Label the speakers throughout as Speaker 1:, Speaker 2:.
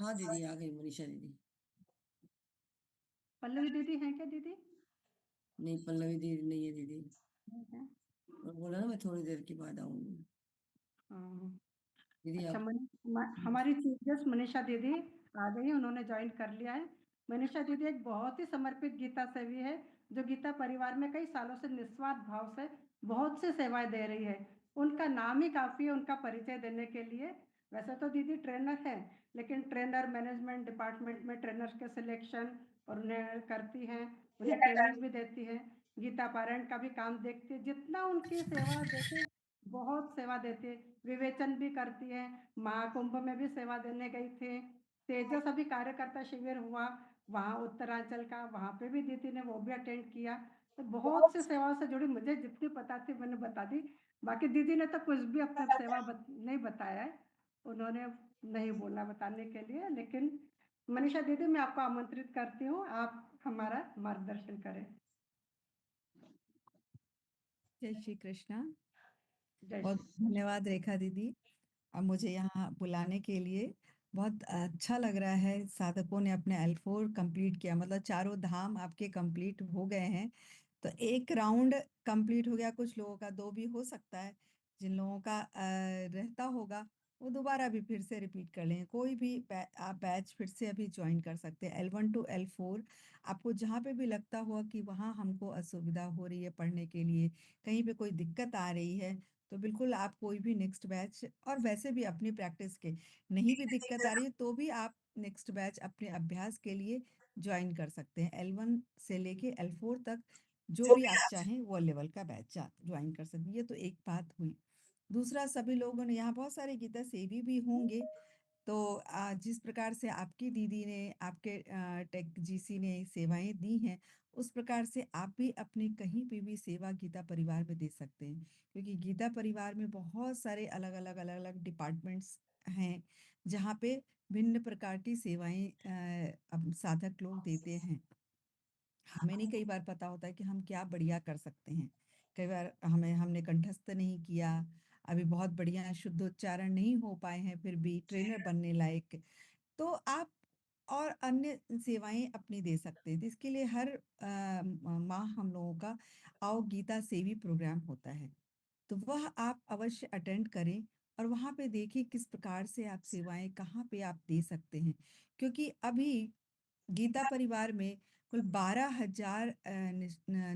Speaker 1: हाँ दीदी आ गई मनीषा दीदी।
Speaker 2: पल्लवी दीदी हैं क्या दीदी?
Speaker 1: नहीं पल्लवी दीदी नहीं है दीदी।
Speaker 2: नहीं है।
Speaker 1: और बोला ना मैं थोड़ी देर के बाद आऊंगी।
Speaker 2: हाँ।
Speaker 1: दीदी
Speaker 2: अच्छा,
Speaker 1: आप।
Speaker 2: हमारी चीफ गेस्ट मनीषा दीदी आ गई, उन्होंने ज्वाइन कर लिया है। मनीषा दीदी एक बहुत ही समर्पित गीता सेवी है, जो गीता परिवार में कई सालों से निस्वार्थ भाव से बहुत सी सेवाएं दे रही है। उनका नाम ही काफी है उनका परिचय देने के लिए। वैसे तो दीदी ट्रेनर है, लेकिन ट्रेनर मैनेजमेंट डिपार्टमेंट में ट्रेनर्स के सिलेक्शन और उन्हें करती हैं, उन्हें ट्रेनिंग भी देती है, गीता पारायण का भी काम देखती है। जितना उनकी सेवा देखे, बहुत सेवा देती है। विवेचन भी करती है, महाकुंभ में भी सेवा देने गई थी। तेजस अभी कार्यकर्ता शिविर हुआ, वहाँ उत्तरांचल का, वहाँ पे भी दीदी ने वो भी अटेंड किया। तो बहुत सी सेवाओं से जुड़ी मुझे जितनी पता थी मैंने बता दी। बाकी दीदी ने तो कुछ भी अपना नहीं बताया है, उन्होंने नहीं बोला बताने के लिए। लेकिन मनीषा दीदी, मैं आपको आमंत्रित करती हूँ, आप हमारा मार्गदर्शन करें।
Speaker 3: जय श्री कृष्णा।
Speaker 2: जय
Speaker 3: बहुत
Speaker 2: श्री।
Speaker 3: धन्यवाद रेखा दीदी, अब मुझे यहाँ बुलाने के लिए। बहुत अच्छा लग रहा है, साधकों ने अपने L4 कंप्लीट किया, मतलब चारों धाम आपके कंप्लीट हो गए हैं। तो एक राउंड कंप्लीट हो गया, कुछ लोगों का दो भी हो सकता है। जिन लोगों का रहता होगा वो दोबारा भी फिर से रिपीट कर लें। कोई भी आप बैच फिर से अभी ज्वाइन कर सकते हैं, L1 to L4। आपको जहाँ पे भी लगता हुआ कि वहाँ हमको असुविधा हो रही है पढ़ने के लिए, कहीं पे कोई दिक्कत आ रही है, तो बिल्कुल आप कोई भी नेक्स्ट बैच, और वैसे भी अपनी प्रैक्टिस के नहीं भी दिक्कत आ रही है तो भी आप नेक्स्ट बैच अपने अभ्यास के लिए ज्वाइन कर सकते हैं। L1 से लेके L4 तक जो भी आप चाहें वो लेवल का बैच ज्वाइन कर सकते हैं। ये तो एक बात हुई। दूसरा, सभी लोगों ने यहाँ बहुत सारे गीता सेवी भी होंगे, तो जिस प्रकार से आपकी दीदी ने, आपके टेक जीसी ने सेवाएं दी हैं, उस प्रकार से आप भी अपनी कहीं पे भी सेवा गीता परिवार में दे सकते हैं। क्योंकि गीता परिवार में बहुत सारे अलग अलग डिपार्टमेंट्स हैं, जहाँ पे भिन्न प्रकार की सेवाएं अब साधक लोग देते हैं। हमें नहीं कई बार पता होता है कि हम क्या बढ़िया कर सकते हैं। कई बार हमने कंठस्थ नहीं किया, अभी बहुत बढ़िया शुद्ध उच्चारण नहीं हो पाए हैं, फिर भी ट्रेनर बनने लायक, तो आप और अन्य सेवाएं अपनी दे सकते हैं। तो इसके लिए हर माह हम लोगों का आओ गीता सेवी प्रोग्राम होता है, तो वह आप अवश्य अटेंड करें और वहाँ पे देखिए किस प्रकार से आप सेवाएं कहाँ पे आप दे सकते हैं। क्योंकि अभी गीता परिवार में कुल 12,000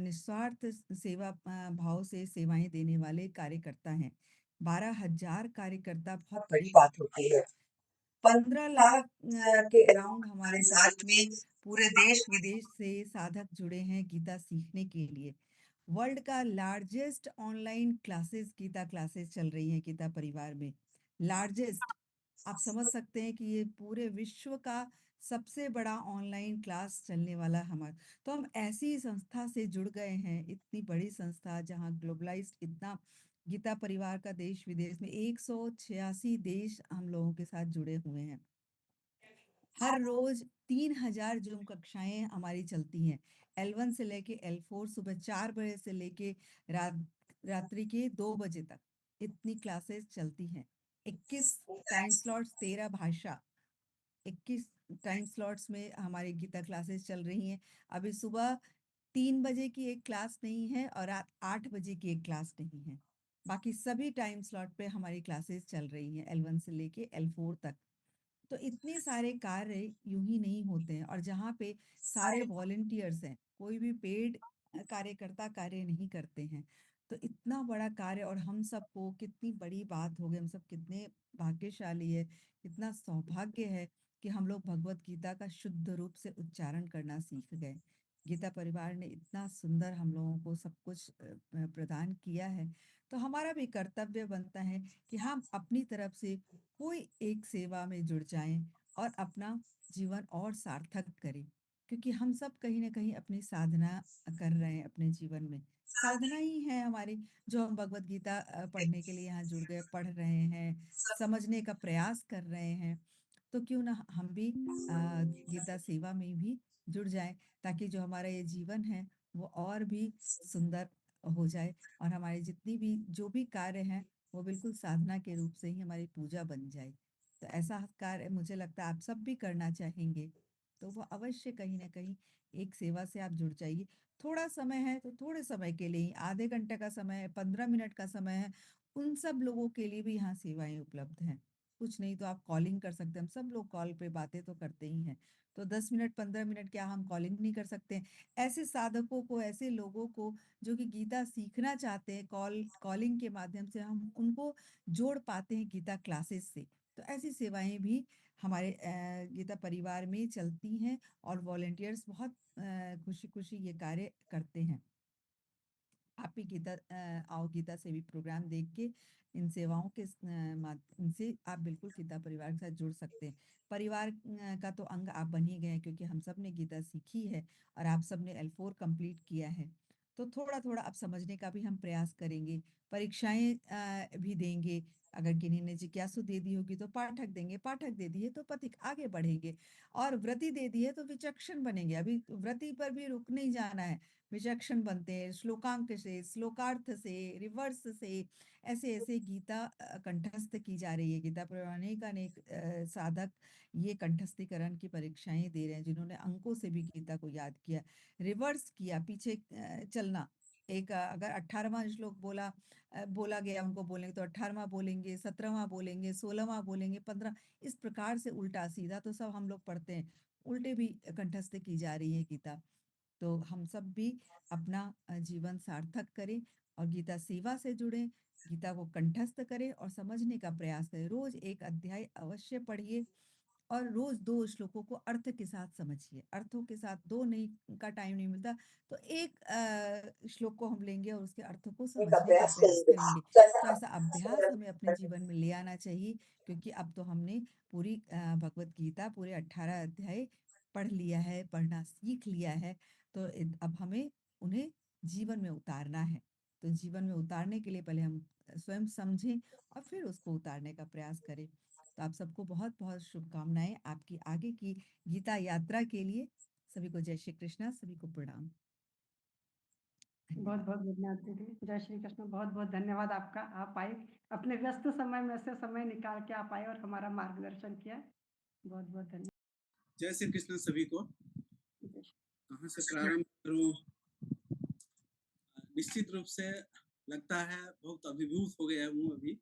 Speaker 3: निस्वार्थ सेवा भाव से सेवाएं देने वाले कार्यकर्ता हैं। 12,000 कार्यकर्ता बहुत बड़ी बात होती है। 15 लाख के अराउंड हमारे साथ में पूरे देश विदेश से साधक जुड़े हैं गीता सीखने के लिए। वर्ल्ड का largest online classes, Geeta classes चल रही हैं गीता परिवार में, लार्जेस्ट। आप समझ सकते हैं कि ये पूरे विश्व का सबसे बड़ा ऑनलाइन क्लास चलने वाला हमारा। तो हम ऐसी संस्था से जुड़ गए हैं, इतनी बड़ी संस्था जहाँ ग्लोबलाइज्ड इतना, गीता परिवार का देश विदेश में 186 देश हम लोगों के साथ जुड़े हुए हैं। हर रोज 3,000 जूम कक्षाएं हमारी चलती हैं, L1 से लेके L4, सुबह 4 बजे से लेके रात्रि के 2 बजे तक इतनी क्लासेस चलती हैं। 21 टाइम स्लॉट्स, 13 भाषा, 21 टाइम स्लॉट्स में हमारी गीता क्लासेस चल रही हैं। अभी सुबह 3 बजे की एक क्लास नहीं है और रात 8 बजे की एक क्लास नहीं है। बाकी सभी टाइम स्लॉट पे हमारी क्लासेस चल रही हैं, L1 से लेके L4 तक। तो इतने सारे कार्य यूं ही नहीं होते हैं, और जहाँ पे सारे वॉलंटियर्स हैं, कोई भी पेड कार्यकर्ता कार्य नहीं करते हैं। तो इतना बड़ा कार्य, और हम सबको कितनी बड़ी बात हो गई, हम सब कितने भाग्यशाली है, कितना सौभाग्य है कि हम लोग भगवत गीता का शुद्ध रूप से उच्चारण करना सीख गए। गीता परिवार ने इतना सुंदर हम लोगों को सब कुछ प्रदान किया है। तो हमारा भी कर्तव्य बनता है कि हम अपनी तरफ से कोई एक सेवा में जुड़ जाएं और अपना जीवन और सार्थक करें। क्योंकि हम सब कहीं ना कहीं अपनी साधना कर रहे हैं, अपने जीवन में साधना ही है हमारी। जो हम भगवत गीता पढ़ने के लिए यहाँ जुड़ गए, पढ़ रहे हैं, समझने का प्रयास कर रहे हैं, तो क्यों ना हम भी गीता सेवा में भी जुड़ जाएं, ताकि जो हमारा ये जीवन है वो और भी सुंदर हो जाए, और हमारे जितनी भी जो भी कार्य हैं वो बिल्कुल साधना के रूप से ही हमारी पूजा बन जाए। तो ऐसा कार्य मुझे लगता है आप सब भी करना चाहेंगे, तो वो अवश्य कहीं ना कहीं एक सेवा से आप जुड़ जाइए। थोड़ा समय है तो थोड़े समय के लिए ही, आधे घंटे का समय है, 15 मिनट का समय है, उन सब लोगों के लिए भी यहाँ सेवाएं उपलब्ध हैं। कुछ नहीं तो आप कॉलिंग कर सकते हैं, हम सब लोग कॉल पे बातें तो करते ही हैं, तो 10 मिनट 15 मिनट क्या हम कॉलिंग नहीं कर सकते हैं? ऐसे साधकों को, ऐसे लोगों को जो कि गीता सीखना चाहते हैं, कॉलिंग के माध्यम से हम उनको जोड़ पाते हैं गीता क्लासेस से। तो ऐसी सेवाएं भी हमारे गीता परिवार में चलती हैं और वॉलंटियर्स बहुत खुशी खुशी ये कार्य करते हैं। आप भी गीता आओ गीता से भी प्रोग्राम देख के इन सेवाओं के माध्यम से आप बिल्कुल गीता परिवार के साथ जुड़ सकते हैं। परिवार का तो अंग आप बन ही गए हैं, क्योंकि हम सब ने गीता सीखी है और आप सब ने L4 कंप्लीट किया है। तो थोड़ा थोड़ा अब समझने का भी हम प्रयास करेंगे, परीक्षाएं भी देंगे। अगर किन्हीं ने जिज्ञासु दे दी होगी तो पाठक देंगे, पाठक दे दिए तो पथिक, आगे बढ़ेंगे। और व्रति दे दी है तो विचक्षण बनेंगे। अभी व्रति पर भी रुक नहीं जाना है, विचक्षण बनते हैं, श्लोकांक से, श्लोकार्थ से, रिवर्स से, ऐसे ऐसे गीता कंठस्थ की जा रही है। गीता पर अनेक अनेक साधक ये कंठस्थीकरण की परीक्षाएं दे रहे हैं, जिन्होंने अंकों से भी गीता को याद किया, रिवर्स किया, पीछे चलना। एक अगर 18वां श्लोक बोला गया उनको बोलेंगे तो 18वां बोलेंगे, 17वां बोलेंगे, 16वां बोलेंगे, 15, इस प्रकार से उल्टा सीधा तो सब हम लोग पढ़ते हैं, उल्टे भी कंठस्थ की जा रही है गीता। तो हम सब भी अपना जीवन सार्थक करें और गीता सेवा से जुड़ें, गीता को कंठस्थ करें और समझने का प्रयास करें। रोज एक अध्याय अवश्य पढ़िए और रोज 2 श्लोकों को अर्थ के साथ समझिए। अर्थों के साथ 2 नहीं का टाइम नहीं मिलता तो एक श्लोक को हम लेंगे और उसके अर्थ को समझने का प्रयास करेंगे। तो ऐसा अभ्यास हमें अपने जीवन में ले आना चाहिए, क्योंकि अब तो हमने पूरी भगवत गीता पूरे 18 अध्याय पढ़ लिया है, पढ़ना सीख लिया है। तो अब हमें उन्हें जीवन में उतारना है। तो जीवन में उतारने के लिए पहले हम स्वयं समझें और फिर उसको उतारने का प्रयास करें। तो आप सबको बहुत बहुत शुभकामनाएं आपकी आगे की गीता यात्रा के लिए। सभी को जय श्री कृष्णा, सभी को प्रणाम।
Speaker 2: बहुत बहुत धन्यवाद दीदी, जय श्री कृष्ण। बहुत बहुत धन्यवाद आपका, आप आए, अपने व्यस्त समय में से समय निकाल के आप आए और हमारा मार्गदर्शन किया। बहुत बहुत धन्यवाद।
Speaker 4: जय श्री कृष्ण सभी को।
Speaker 2: जय श्री-
Speaker 4: कहाँ से प्रारंभ करूं? निश्चित रूप से लगता है बहुत अभिभूत हो गया हूँ अभी।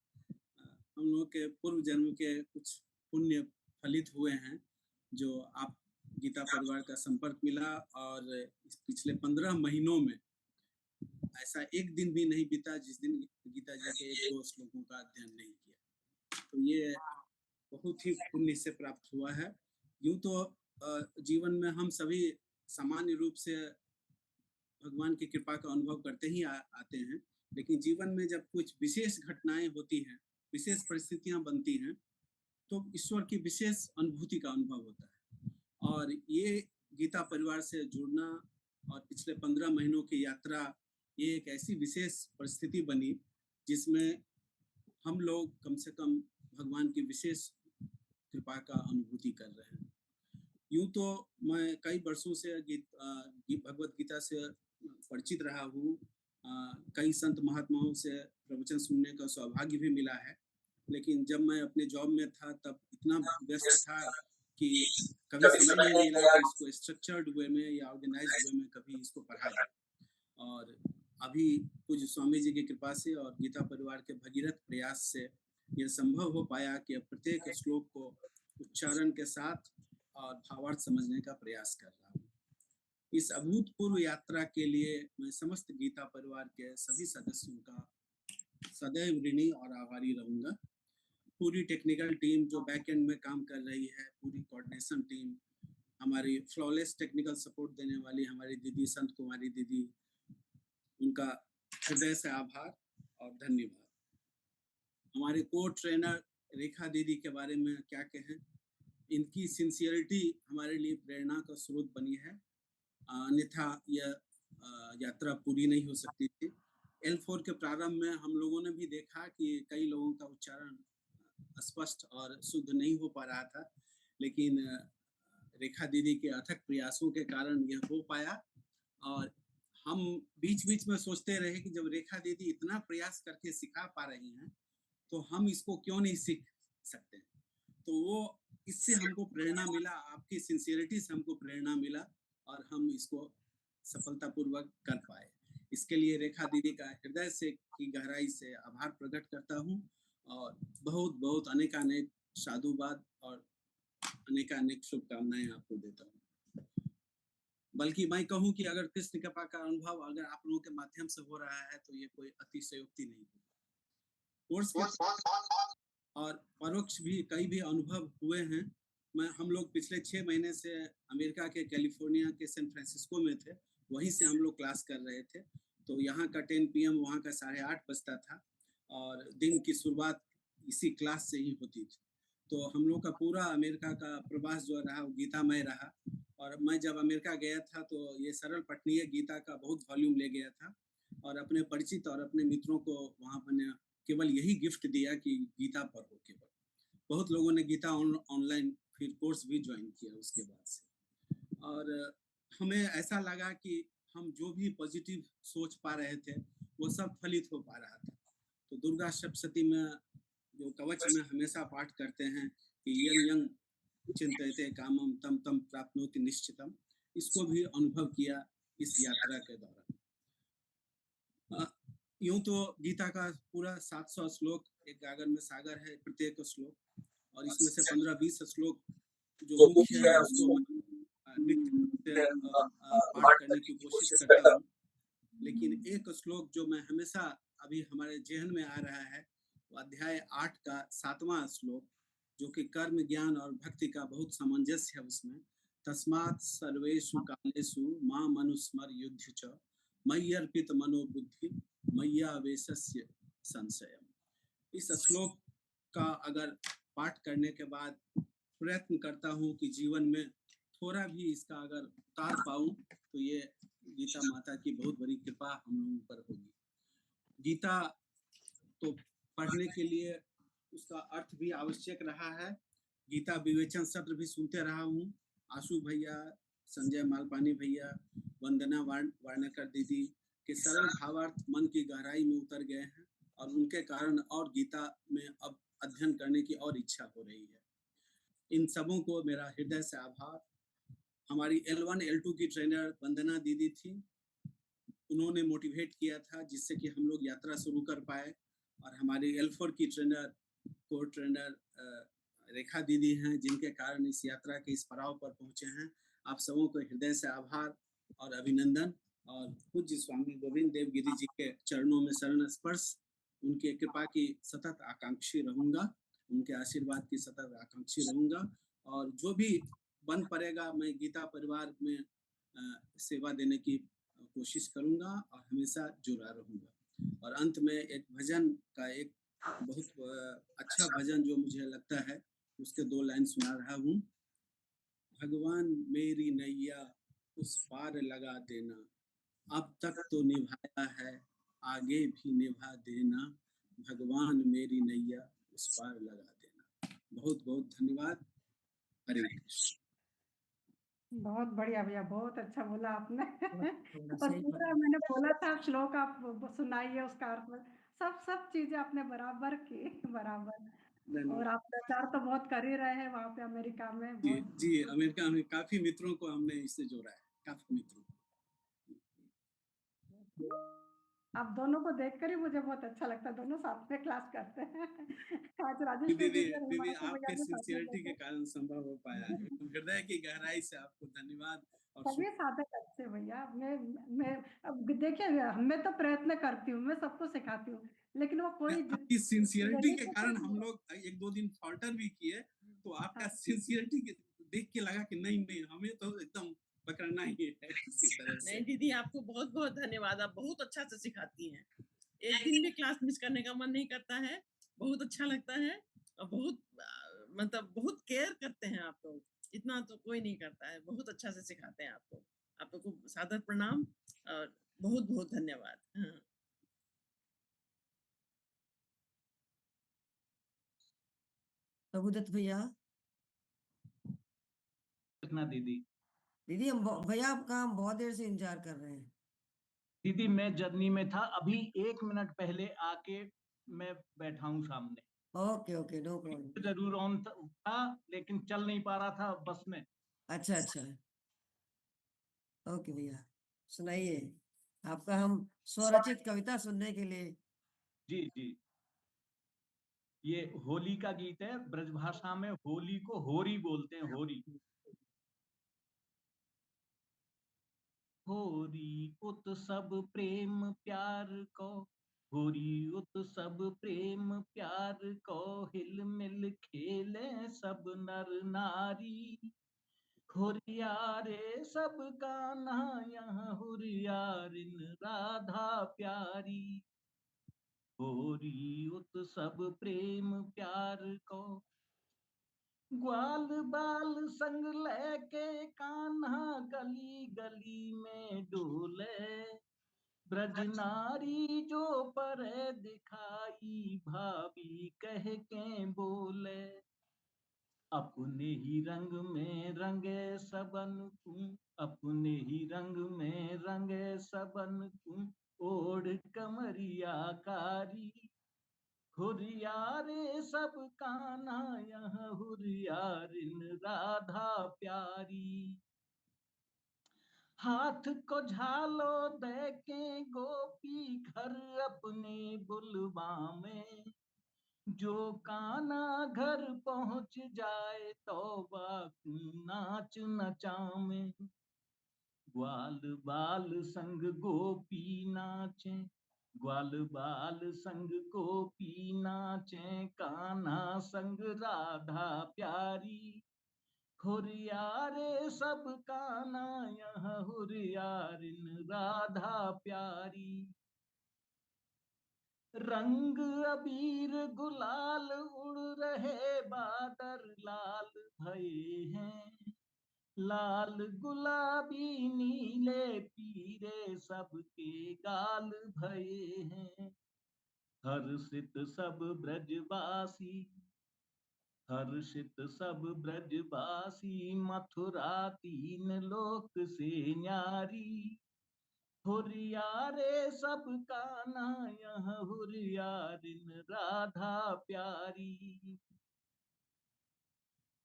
Speaker 4: हम लोग के पूर्व जन्म के कुछ पुण्य फलित हुए हैं, जो आप गीता परिवार का संपर्क मिला, और इस पिछले 15 महीनों में ऐसा एक दिन भी नहीं बीता जिस दिन गीता जी के 1-2 श्लोकों का अध्ययन नहीं किया। तो ये बहुत ही पुण्य से प्राप्त हुआ है। यूं तो जीवन में हम सभी सामान्य रूप से भगवान की कृपा का अनुभव करते ही आते हैं, लेकिन जीवन में जब कुछ विशेष घटनाएं होती हैं, विशेष परिस्थितियां बनती हैं, तो ईश्वर की विशेष अनुभूति का अनुभव होता है। और ये गीता परिवार से जुड़ना और पिछले 15 महीनों की यात्रा, ये एक ऐसी विशेष परिस्थिति बनी जिसमें हम लोग कम से कम भगवान की विशेष कृपा का अनुभूति कर रहे हैं। यूं तो मैं कई वर्षों से भगवत गीता से परिचित रहा हूँ। कई संत महात्माओं से प्रवचन सुनने का सौभाग्य भी मिला है, लेकिन जब मैं अपने जॉब में था तब इतना व्यस्त था कि कभी समय नहीं मिला कि इसको स्ट्रक्चर्ड वे में या ऑर्गेनाइज्ड वे में कभी इसको पढ़ा जाए। और अभी पूज्य स्वामी जी की कृपा से और गीता परिवार के भगीरथ प्रयास से यह संभव हो पाया कि प्रत्येक श्लोक को उच्चारण के साथ और भावार्थ समझने का प्रयास कर रहा हूँ। इस अभूतपूर्व यात्रा के लिए मैं समस्त गीता परिवार के सभी सदस्यों का सदैव ऋणी और आभारी रहूंगा। पूरी टेक्निकल टीम जो बैक एंड में काम कर रही है, पूरी कोऑर्डिनेशन टीम, हमारी फ्लॉलेस टेक्निकल सपोर्ट देने वाली हमारी दीदी संत कुमारी दीदी, उनका हृदय से आभार और धन्यवाद। हमारे को ट्रेनर रेखा दीदी के बारे में क्या कहें, इनकी सिंसियरिटी हमारे लिए प्रेरणा का स्रोत बनी है, अन्यथा यह यात्रा पूरी नहीं हो सकती थी। L4 के प्रारंभ में हम लोगों ने भी देखा कि कई लोगों का उच्चारण स्पष्ट और शुद्ध नहीं हो पा रहा था, लेकिन रेखा दीदी के अथक प्रयासों के कारण यह हो पाया। और हम बीच बीच में सोचते रहे कि जब रेखा दीदी इतना प्रयास करके सिखा पा रही हैं तो हम इसको क्यों नहीं सीख सकते। तो वो इससे हमको प्रेरणा मिला, आपकी सिंसियरिटी से हमको प्रेरणा मिला और हम इसको सफलतापूर्वक कर पाए। इसके लिए रेखा दीदी का हृदय से की गहराई से आभार प्रकट करता हूँ और बहुत-बहुत अनेकानेक साधुवाद और अनेकानेक शुभकामनाएं आपको देता हूँ। बल्कि मैं कहूँ कि अगर कृष्ण कृपा का अनुभव अगर आप लोगों के माध्यम से हो रहा है तो ये कोई अतिशयोक्ति नहीं है। कोर्स के और परोक्ष भी कई भी अनुभव हुए हैं। हम लोग पिछले 6 महीने से अमेरिका के कैलिफोर्निया के सैन फ्रांसिस्को में थे, वहीं से हम लोग क्लास कर रहे थे। तो यहाँ का 10 पीएम वहाँ का 8:30 बजता था और दिन की शुरुआत इसी क्लास से ही होती थी। तो हम लोग का पूरा अमेरिका का प्रवास जो रहा वो गीतामय रहा और मैं जब अमेरिका गया था तो ये सरल पठनीय गीता का बहुत वॉल्यूम ले गया था और अपने परिचित और अपने मित्रों को वहाँ मैंने केवल यही गिफ्ट दिया कि गीता पढ़ो केवल। बहुत लोगों ने गीता ऑनलाइन फिर कोर्स भी ज्वाइन किया उसके बाद से और हमें ऐसा लगा कि हम जो भी पॉजिटिव सोच पा रहे थे वो सब फलित हो पा रहा था। तो दुर्गा सप्तशती में जो कवच में हमेशा पाठ करते हैं कि यं यं चिंतयते कामम तम तम प्राप्नोति निश्चितम, इसको भी अनुभव किया इस यात्रा के दौरान। यूं तो गीता का पूरा 700 श्लोक एक गागर में सागर है प्रत्येक श्लोक और इसमें से 15-20 श्लोक जो मुख्य है उसको नित्य पाठ करने की कोशिश करता हूँ। लेकिन एक श्लोक जो मैं हमेशा अभी हमारे जेहन में आ रहा है वो अध्याय 8 का 7वां श्लोक जो कि कर्म ज्ञान और भक्ति का बहुत सामंजस्य है उसमें। तस्मात् सर्वेषु कालेषु मां मनुस्मर युध्य च मयि अर्पित मनोबुद्धि मय्यावेशस्य संशयम्। इस श्लोक का अगर पाठ करने के बाद प्रयत्न करता हूँ कि जीवन में थोड़ा भी इसका अगर उतार पाऊं तो ये गीता माता की बहुत बड़ी कृपा हम लोगों पर होगी। गीता तो पढ़ने के लिए उसका अर्थ भी आवश्यक रहा है। गीता विवेचन सत्र भी सुनते रहा हूँ। आशु भैया, संजय मालपानी भैया, वंदना वार्णकर दीदी के सरल भावार्थ मन की गहराई में उतर गए हैं और उनके कारण और गीता में अब अध्ययन करने की और इच्छा हो रही है। इन सबों को मेरा हृदय से आभार। हमारी L1 L2 की ट्रेनर वंदना दीदी थी, उन्होंने मोटिवेट किया था जिससे कि हम लोग यात्रा शुरू कर पाए और हमारी L4 की ट्रेनर को ट्रेनर रेखा दीदी हैं जिनके कारण इस यात्रा के इस पड़ाव पर पहुंचे हैं। आप सबों को हृदय से आभार और अभिनंदन और पूज्य स्वामी गोविंद देव गिरी जी के चरणों में शरण स्पर्श, उनके कृपा की सतत आकांक्षी रहूंगा, उनके आशीर्वाद की सतत आकांक्षी रहूंगा और जो भी बन पड़ेगा मैं गीता परिवार में सेवा देने की कोशिश करूंगा और हमेशा जुड़ा रहूंगा। और अंत में एक भजन का एक बहुत अच्छा भजन जो मुझे लगता है उसके 2 लाइन सुना रहा हूँ। भगवान मेरी नैया उस पार लगा देना, अब तक तो निभाया है आगे भी निभा देना, भगवान मेरी नैया उस पार लगा देना। बहुत बहुत धन्यवाद। हरे कृष्ण।
Speaker 2: बहुत बढ़िया भैया, बहुत अच्छा बोला आपने।
Speaker 1: थोड़ा
Speaker 2: और
Speaker 1: सही
Speaker 2: पूरा मैंने बोला था श्लोक आप सुनाइए उसका अर्थ, सब चीजें आपने बराबर की, बराबर। और
Speaker 4: धन्यवाद
Speaker 2: आप प्रचार तो बहुत कर ही रहे हैं वहाँ पे अमेरिका में,
Speaker 4: जी
Speaker 2: बहुत।
Speaker 4: जी। अमेरिका में काफी मित्रों को हमने इससे जोड़ा है, काफी मित्रों।
Speaker 2: आप दोनों को देखकर ही मुझे बहुत अच्छा लगता है, दोनों साथ में क्लास करते हैं। आज राजेश्वर
Speaker 4: दीदी
Speaker 2: दीदी और
Speaker 4: दीदी
Speaker 2: हिमांशु भैया
Speaker 4: आपके
Speaker 2: भी साथ में
Speaker 4: सिंसियरिटी के
Speaker 2: बैठे।
Speaker 4: कारण संभव हो पाया है। हृदय की गहराई से आपको धन्यवाद और
Speaker 2: सभी साधक अच्छे भैया। मैं अब देखिए, मैं तो प्रयत्न करती हूँ, मैं सबको सिखाती हूँ, लेकिन वो कोई
Speaker 4: आपकी सिंसियरिटी के कारण हम
Speaker 2: नहीं।
Speaker 4: लोग 1-2 दिन फॉल्टर भी किए तो आपका
Speaker 2: हाँ।
Speaker 4: सिंसियरिटी देख के लगा कि नहीं नहीं हमें तो एकदम पकड़ना ही है इसी तरह से।
Speaker 5: नहीं दीदी, आपको बहुत बहुत धन्यवाद। आप बहुत अच्छा से सिखाती हैं, एक दिन भी क्लास मिस करने का मन नहीं करता है, बहुत अच्छा लगता है और बहुत मतलब बहुत केयर करते हैं आप लोग, इतना तो कोई नहीं करता है। बहुत अच्छा से सिखाते हैं आप लोग। आप लोग को सादर प्रणाम और बहुत बहुत धन्यवाद। हाँ।
Speaker 1: प्रभुदत्त भैया।
Speaker 6: दीदी
Speaker 1: दीदी हम भैया आपका हम बहुत देर से इंतजार कर रहे हैं।
Speaker 6: दीदी मैं जर्नी में था, अभी 1 मिनट पहले आके मैं बैठा हूँ सामने।
Speaker 1: Okay okay, no problem.
Speaker 6: जरूर ऑन था लेकिन चल नहीं पा रहा था बस में।
Speaker 1: अच्छा अच्छा, ओके भैया, सुनाइए, आपका हम स्वरचित कविता सुनने के लिए।
Speaker 6: जी जी, ये होली का गीत है। ब्रजभाषा में होली को होरी बोलते हैं, होरी। होरी उत्सव प्रेम प्यार को, होरी उत्सव प्रेम प्यार को, हिल मिल खेले सब नर नारी। हुरिया रे सब कान्हा यहाँ हुरिया रिन राधा प्यारी। होरी उत्सव प्रेम प्यार को, ग्वाल बाल संग लेके कान्हा गली गली में डोले। ब्रज नारी जो पर दिखाई भाभी कह के बोले। अपने ही रंग में रंगे सबन को, अपने ही रंग में रंगे सबन को, ओढ़ कमरिया कारी। हुरिया रे सब कान्हा यहाँ हुरिया रिन राधा प्यारी। हाथ को झालो दे के गोपी घर अपने बुलवा में, जो काना घर पहुंच जाए तौबा नाच नचावे। ग्वाल बाल संग गोपी नाचे, ग्वाल बाल संग गोपी नाचे, कान्हा संग राधा प्यारी। हुरिया रे सब कान्हा यहाँ हुरिया रिन राधा प्यारी। रंग अबीर गुलाल उड़ रहे बादर लाल भये हैं। लाल गुलाबी नीले पीरे सबके गाल भये हैं। हर्षित सब ब्रजवासी, हर्षित सब ब्रजवासी, मथुरा तीन लोक से न्यारी। हुरिया रे सब कान्हा यहाँ हुरिया रिन राधा प्यारी।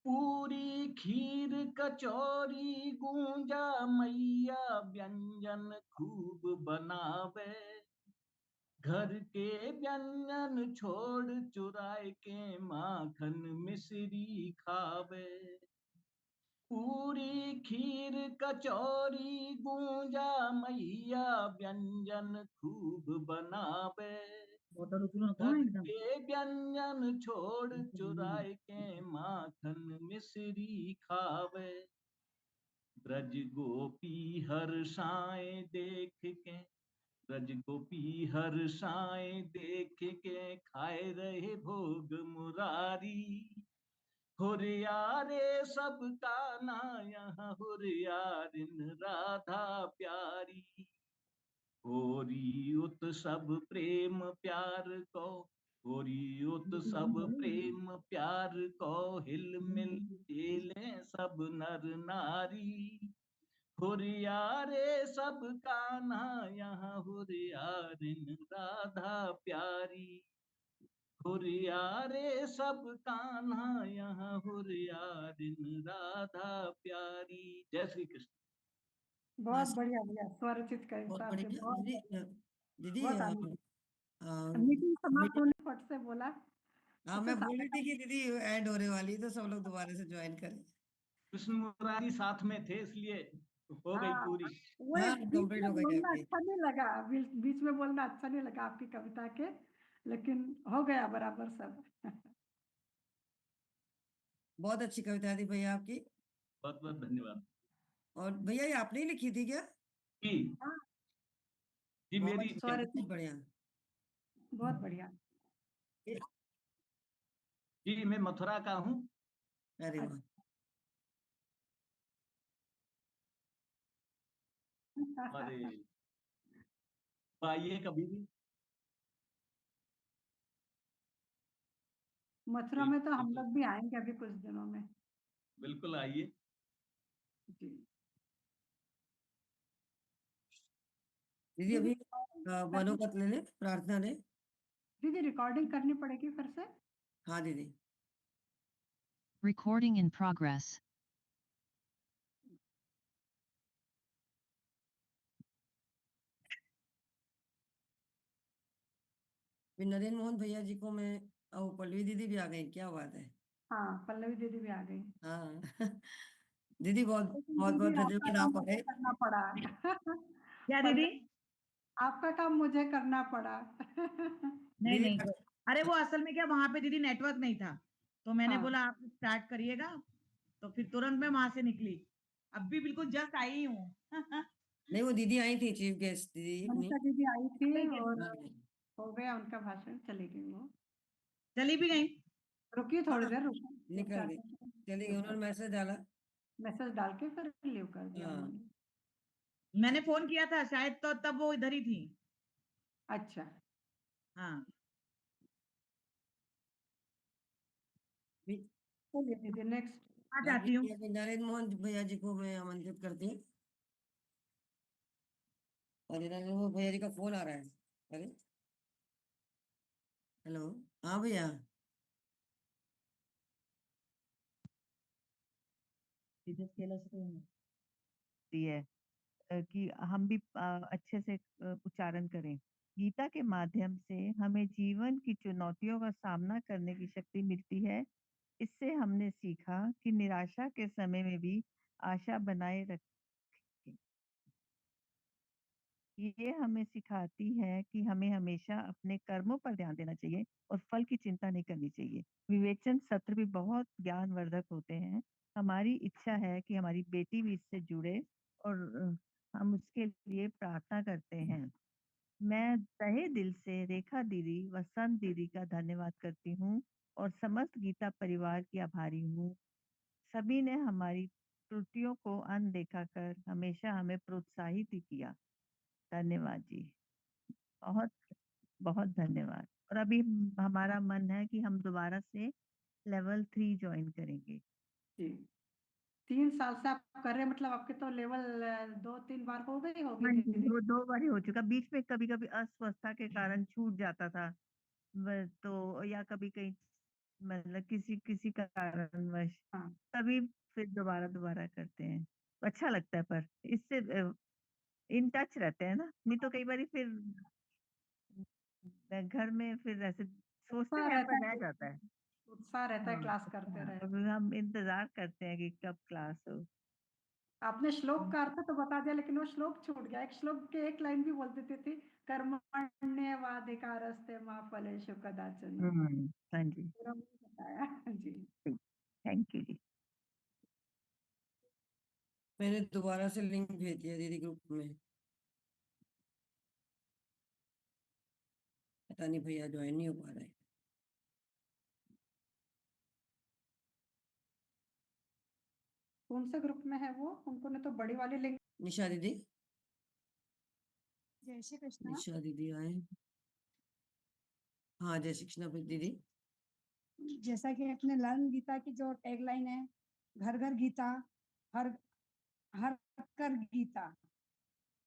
Speaker 6: पूरी खीर कचौरी गूंजा मैया व्यंजन खूब बनावे। घर के व्यंजन छोड़ चुराए के माखन मिश्री खावे। पूरी खीर कचौरी गूंजा मैया व्यंजन खूब बनावे। घर के व्यंजन छोड़ चुराए के माखन मिश्री खावे। ब्रज गोपी हर्षाए देख के, ब्रज गोपी हर्षाए देख के, खाए रहे भोग मुरारी। हुरिया रे सब कान्हा यहाँ हुरिया रिन राधा प्यारी। होरी उत्सव प्रेम प्यार को, होरी उत्सव प्रेम प्यार को, हिल मिल खेले सब नर नारी। हुरिया रे सब कान्हा यहाँ हुरिया रिन राधा प्यारी। हुरिया रे सब कान्हा यहाँ हुरिया रिन राधा प्यारी। जय श्री कृष्ण।
Speaker 2: बहुत
Speaker 1: माशा-
Speaker 2: बढ़िया भैया, स्वरचित
Speaker 1: बहुत
Speaker 2: कविता आपके,
Speaker 1: बढ़िया
Speaker 2: बहुत
Speaker 1: दीदी।
Speaker 2: बढ़िया,
Speaker 1: दीदी
Speaker 2: बहुत आनंद।
Speaker 1: आ,
Speaker 2: मीटिंग समाप्त
Speaker 1: मीटिंग,
Speaker 2: होने फट से बोला।
Speaker 1: हाँ
Speaker 2: अच्छा
Speaker 1: मैं बोल रही
Speaker 2: सार्थक,
Speaker 1: थी कि दीदी एंड होने वाली, तो सब लोग दोबारा से ज्वाइन करें।
Speaker 6: कृष्ण मुरारी साथ में थे इसलिए हो गई
Speaker 2: हाँ
Speaker 6: पूरी।
Speaker 2: वही
Speaker 1: हाँ,
Speaker 2: बीच
Speaker 1: कंप्लीट
Speaker 2: में
Speaker 1: हो गई
Speaker 2: बोलना
Speaker 1: आपकी।
Speaker 2: अच्छा नहीं लगा, बीच में बोलना अच्छा नहीं लगा आपकी कविता के, लेकिन हो गया बराबर सब।
Speaker 1: बहुत अच्छी कविता थी भैया आपकी।
Speaker 6: बहुत बहुत धन्यवाद।
Speaker 1: और भैया ये आपने ही लिखी थी क्या?
Speaker 6: जी
Speaker 2: हाँ,
Speaker 6: जी, मेरी
Speaker 1: बहुत
Speaker 2: स्वरचित,
Speaker 1: बढ़िया।
Speaker 2: बहुत बढ़िया।
Speaker 6: जी, मैं मथुरा का हूँ।
Speaker 1: अरे वाह,
Speaker 6: अरे आइए कभी भी।
Speaker 2: मथुरा में तो हम
Speaker 6: बिल्कुल
Speaker 2: लोग भी आएंगे अभी कुछ दिनों में।
Speaker 6: बिल्कुल आइए।
Speaker 2: जी
Speaker 1: दीदी
Speaker 2: दीदी,
Speaker 1: अभी मनोगत ले ले, प्रार्थना ले।
Speaker 2: दीदी रिकॉर्डिंग करनी पड़ेगी फिर से।
Speaker 1: हाँ दीदी।
Speaker 7: Recording in progress.
Speaker 1: फिर नरेंद्र मोहन भैया जी को मैं, और पल्लवी दीदी भी आ गई, क्या बात है।
Speaker 2: हाँ, पल्लवी दीदी भी आ गई।
Speaker 1: हाँ दीदी बहुत
Speaker 2: लेकिन
Speaker 1: बहुत बहुत
Speaker 2: दीदी आपका
Speaker 1: धन्यवाद
Speaker 2: काम
Speaker 1: आप
Speaker 2: मुझे
Speaker 1: आए।
Speaker 2: करना पड़ा।
Speaker 8: क्या दीदी?
Speaker 2: पल्लवी, आपका काम मुझे करना पड़ा।
Speaker 8: नहीं
Speaker 1: दीदी
Speaker 8: नहीं अरे वो असल में क्या वहां पे दीदी नेटवर्क नहीं था, तो मैंने
Speaker 2: हाँ।
Speaker 8: बोला आप स्टार्ट करिएगा, तो फिर तुरंत मैं वहां से निकली, अब भी बिल्कुल जस्ट आई हूँ।
Speaker 1: नहीं, वो दीदी आई थी, चीफ गेस्ट दीदी अपनी।
Speaker 2: मनीषा दीदी आई थी
Speaker 8: नहीं क्या
Speaker 2: और
Speaker 1: हाँ,
Speaker 2: हो गया उनका भाषण, चली गई वो।
Speaker 8: चली भी गई?
Speaker 2: रुकी थोड़ी
Speaker 1: हाँ,
Speaker 2: देर, रुकी
Speaker 1: निकल गई, चली गई, उन्होंने मैसेज डाला।
Speaker 2: मैसेज डाल के फिर लीव कर दिया
Speaker 1: हाँ।
Speaker 2: उन्होंने।
Speaker 8: मैंने फोन किया था शायद, तो तब वो इधर ही थी।
Speaker 2: अच्छा,
Speaker 8: हाँ
Speaker 1: भी-
Speaker 2: चलिए दीदी नेक्स्ट।
Speaker 8: आ
Speaker 1: बाकी
Speaker 8: जाती हूँ।
Speaker 1: अभी नरेंद्र मोहन भैया जी को मैं आमंत्रित करती हूँ। और नरेंद्र मोहन भैया जी का फोन आ रहा है। अरे हेलो, हाँ भैया।
Speaker 9: दी है कि हम भी अच्छे से उच्चारण करें। गीता के माध्यम से हमें जीवन की चुनौतियों का सामना करने की शक्ति मिलती है। इससे हमने सीखा कि निराशा के समय में भी आशा बनाए रखें। ये हमें सिखाती है कि हमें हमेशा अपने कर्मों पर ध्यान देना चाहिए और फल की चिंता नहीं करनी चाहिए। विवेचन सत्र भी बहुत ज्ञानवर्धक होते हैं। हमारी इच्छा है कि हमारी बेटी भी इससे जुड़े और हम उसके लिए प्रार्थना करते हैं। मैं तहे दिल से रेखा दीदी, वसंत दीदी का धन्यवाद करती हूँ और समस्त गीता परिवार की आभारी हूँ। सभी ने हमारी त्रुटियों को अनदेखा कर हमेशा हमें प्रोत्साहित ही किया। धन्यवाद जी, बहुत बहुत धन्यवाद। और अभी हमारा मन है कि हम दोबारा से लेवल 3 ज्वाइन करेंगे।
Speaker 2: जी, 3 साल से आप कर रहे हैं, मतलब आपके तो लेवल 2-3 बार हो गई होगी
Speaker 9: हाँ जी,
Speaker 2: दीदी।
Speaker 9: वो 2 बार ही हो चुका। बीच में कभी-कभी अस्वस्थता के कारण छूट जाता था। तो या कभी कहीं मतलब किसी किसी कारणवश,
Speaker 2: हाँ,
Speaker 9: तभी फिर दोबारा करते हैं। अच्छा लगता है, पर इससे इन टच रहते हैं ना, नहीं तो कई बारी फिर घर में फिर ऐसे सोचते
Speaker 2: उत्साह
Speaker 9: हैं
Speaker 2: रहता
Speaker 9: पर रह
Speaker 2: है,
Speaker 9: जाता है।
Speaker 2: उत्साह रहता है
Speaker 9: हाँ,
Speaker 2: क्लास करते रहे।
Speaker 9: अब हम इंतजार करते हैं कि कब क्लास हो।
Speaker 2: आपने श्लोक का अर्थ तो बता दिया, लेकिन वो श्लोक छूट गया। एक श्लोक के एक लाइन भी बोल देती थी, कर्मण्येवाधिकारस्ते मा फलेषु कदाचन।
Speaker 9: हाँ जी,
Speaker 2: पूरा नहीं बताया। जी,
Speaker 9: थैंक यू जी।
Speaker 1: मैंने दोबारा से लिंक भेज दिया दीदी ग्रुप में, पता नहीं भैया ज्वाइन नहीं हो पा रहे।
Speaker 2: कौन से ग्रुप में है वो? उनको ने तो बड़ी वाली लिंक।
Speaker 1: निशा दीदी,
Speaker 10: जय श्री कृष्णा।
Speaker 1: निशा दीदी आए। हाँ, जय श्री कृष्ण दीदी।
Speaker 10: जैसा कि अपने लर्न गीता की जो टैगलाइन है, घर घर गीता, हर हर कर गीता,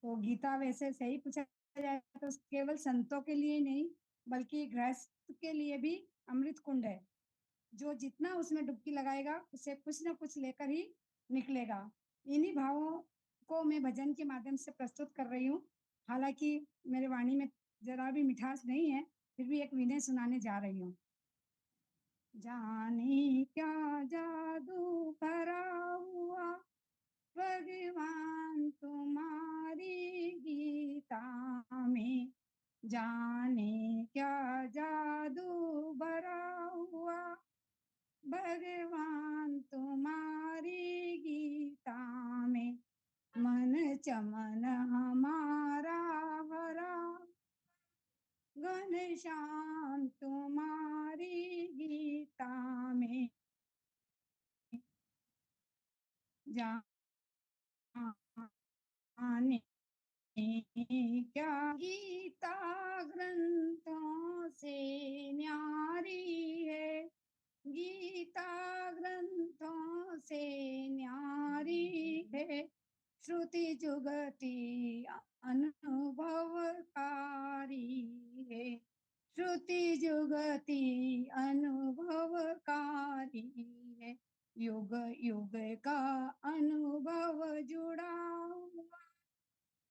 Speaker 10: तो गीता वैसे सही पूछा जाए तो केवल संतों के लिए नहीं बल्कि गृहस्थ के लिए भी अमृत कुंड है। जो जितना उसमें डुबकी लगाएगा उसे कुछ ना कुछ लेकर ही निकलेगा। इन्हीं भावों को मैं भजन के माध्यम से प्रस्तुत कर रही हूँ। हालांकि मेरे वाणी में जरा भी मिठास नहीं है, फिर भी एक विनय सुनाने जा रही हूँ। जाने क्या जादू भरा हुआ भगवान तुम्हारी गीता में, जाने क्या जादू भरा हुआ भगवान तुम्हारी गीता में। मन चमन हमारा हरा घनश्याम तुम्हारी गीता में, जाने क्या गीता ग्रंथों से न्यारी है, गीता ग्रंथों से न्यारी है। श्रुति जुगति अनुभवकारी है, श्रुति जुगति अनुभव युग युग का अनुभव जुड़ा हुआ,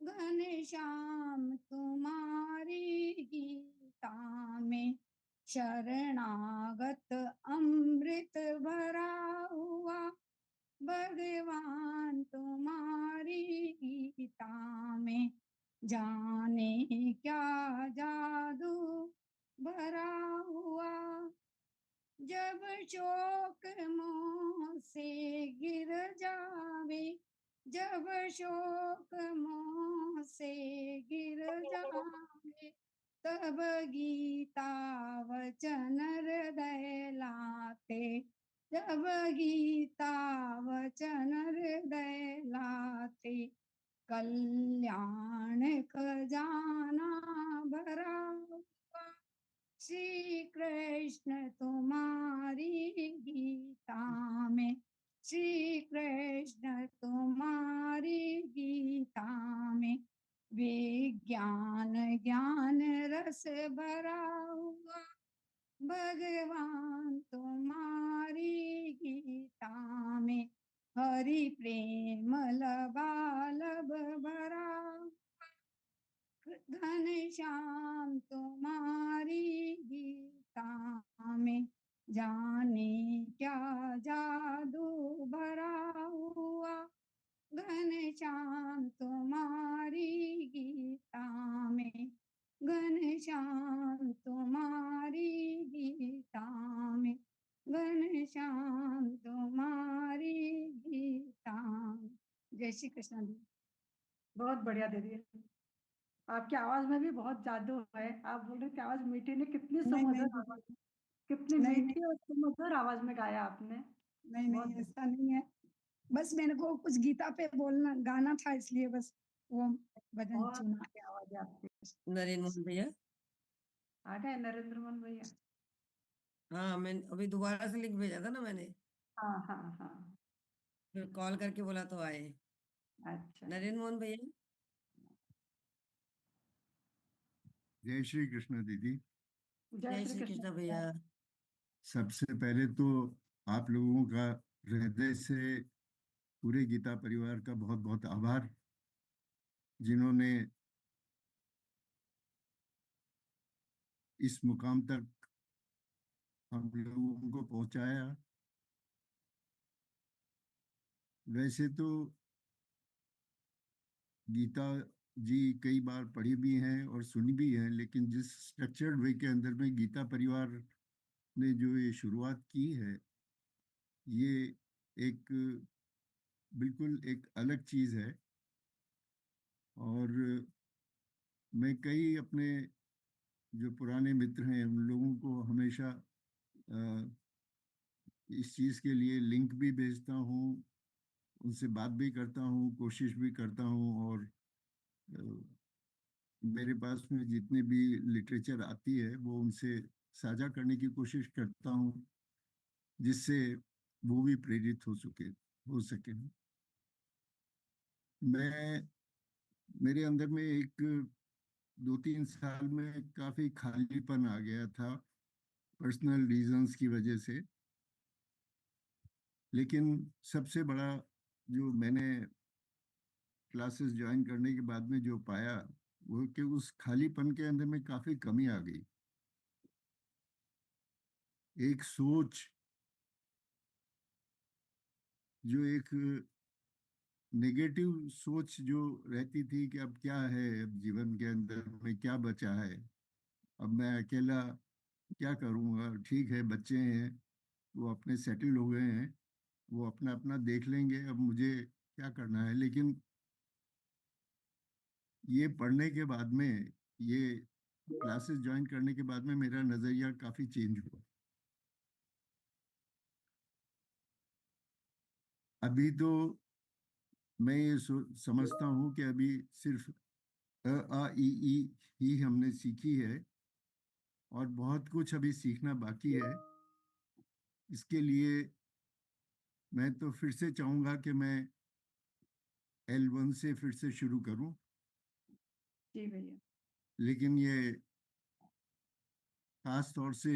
Speaker 10: घनश्याम तुम्हारी गीता में शरणागत अमृत भरा हुआ, भगवान तुम्हारी गीता में जाने क्या जादू भरा हुआ। जब शोक मोह से गिर जावे, जब शोक मोह से गिर जावे, तब गीता वचन हृदय लाते, जब गीता वचन हृदय लाते, कल्याण खजाना भरा हुआ, श्री कृष्ण तुम्हारी गीता में, श्री कृष्ण तुम्हारी गीता में विज्ञान ज्ञान रस भरा हुआ, भगवान तुम्हारी गीता में हरि प्रेम लबालब भरा हुआ, घनश्याम तुम्हारी गीता में जाने क्या जादू भरा हुआ, घनश्याम तुम्हारी गीता में, घनश्याम तुम्हारी गीता में, घनश्याम तुम्हारी गीता में। जय श्री कृष्ण जी।
Speaker 2: बहुत बढ़िया दीदी, आपकी आवाज में भी बहुत जादू है। आप बोल रहे थे आवाज मीठी नहीं, कितनी
Speaker 10: नहीं
Speaker 2: सुमधुर
Speaker 10: नहीं
Speaker 2: आवाज, कितनी
Speaker 10: नहीं
Speaker 2: मीठी और सुमधुर आवाज में गाया आपने।
Speaker 10: नहीं
Speaker 2: बहुत
Speaker 10: नहीं ऐसा नहीं है, बस मेरे को कुछ गीता पे बोलना गाना था, इसलिए बस वो भजन
Speaker 2: बहुत
Speaker 10: चुना।
Speaker 2: अच्छी आवाज है आपकी।
Speaker 1: नरेंद्र मोहन भैया।
Speaker 2: आ गए नरेंद्र मोहन भैया?
Speaker 1: हाँ, मैं अभी दोबारा से लिंक भेजा था ना मैंने,
Speaker 2: हाँ हाँ हाँ,
Speaker 1: फिर कॉल करके बोला तो आए।
Speaker 2: अच्छा।
Speaker 1: नरेंद्र मोहन भैया।
Speaker 7: जय श्री कृष्ण दीदी।
Speaker 1: जय श्री कृष्ण भैया।
Speaker 7: सबसे पहले तो आप लोगों का हृदय से पूरे गीता परिवार का बहुत बहुत आभार, जिन्होंने इस मुकाम तक हम लोगों को पहुंचाया। वैसे तो गीता जी कई बार पढ़ी भी हैं और सुनी भी हैं, लेकिन जिस स्ट्रक्चर्ड वे के अंदर में गीता परिवार ने जो ये शुरुआत की है, ये एक बिल्कुल एक अलग चीज है। और मैं कई अपने जो पुराने मित्र हैं उन लोगों को हमेशा इस चीज के लिए लिंक भी भेजता हूँ, उनसे बात भी करता हूँ, कोशिश भी करता हूँ, और मेरे पास में जितने भी लिटरेचर आती है वो उनसे साझा करने की कोशिश करता हूँ, जिससे वो भी प्रेरित हो सके। मैं मेरे अंदर में एक 2-3 साल में काफी खालीपन आ गया था पर्सनल रीजंस की वजह से, लेकिन सबसे बड़ा जो मैंने क्लासेस ज्वाइन करने के बाद में जो पाया वो कि उस खालीपन के अंदर में काफी कमी आ गई। एक सोच जो एक नेगेटिव सोच जो रहती थी कि अब क्या है, अब जीवन के अंदर में क्या बचा है, अब मैं अकेला क्या करूँगा, ठीक है बच्चे हैं वो अपने सेटल हो गए हैं, वो अपना अपना देख लेंगे, अब मुझे क्या करना है। लेकिन ये पढ़ने के बाद में, ये क्लासेस ज्वाइन करने के बाद में मेरा नजरिया काफी चेंज हुआ। अभी तो मैं ये समझता हूँ कि अभी सिर्फ अ आ इ ई ही हमने सीखी है और बहुत कुछ अभी सीखना बाकी है। इसके लिए मैं तो फिर से चाहूंगा कि मैं L1 से फिर से शुरू करूं,
Speaker 2: जी भैया।
Speaker 7: लेकिन ये खास तौर से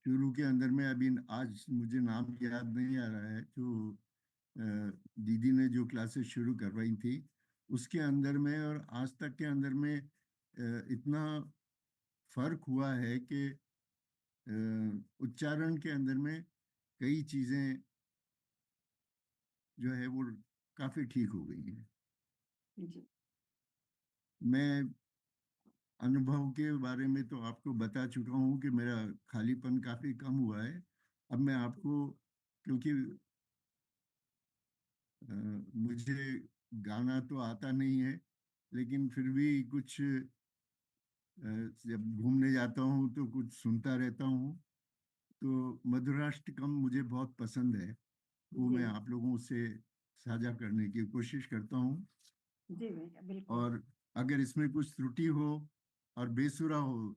Speaker 7: शुरू के अंदर में अभी आज मुझे नाम याद नहीं आ रहा है, जो दीदी ने जो क्लासेस शुरू करवाई थी उसके अंदर में और आज तक के अंदर में इतना फर्क हुआ है कि उच्चारण के अंदर में कई चीजें जो है वो काफी ठीक हो गई हैं।
Speaker 2: जी
Speaker 7: मैं अनुभव के बारे में तो आपको बता चुका हूँ कि मेरा खालीपन काफी कम हुआ है। अब मैं आपको, क्योंकि मुझे गाना तो आता नहीं है, लेकिन फिर भी कुछ जब घूमने जाता हूँ तो कुछ सुनता रहता हूँ, तो मधुराष्टकम मुझे बहुत पसंद है। वो
Speaker 2: जी
Speaker 7: मैं आप लोगों से साझा करने की कोशिश करता हूँ,
Speaker 2: जी भैया बिल्कुल
Speaker 7: और अगर इसमें कुछ त्रुटि हो और बेसुरा हो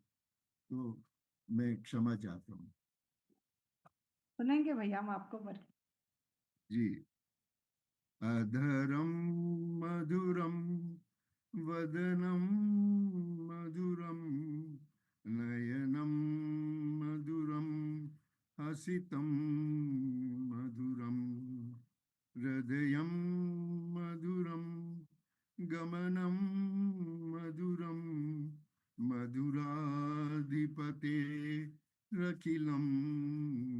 Speaker 7: तो मैं क्षमा चाहता हूँ।
Speaker 2: सुनेंगे भैया हम आपको
Speaker 7: जी। अधरम मधुरम वदनम मधुरम नयनम मधुरम हसितम मधुरम हृदयं मधुरं गमनं मधुरं मधुराधिपते रखिलं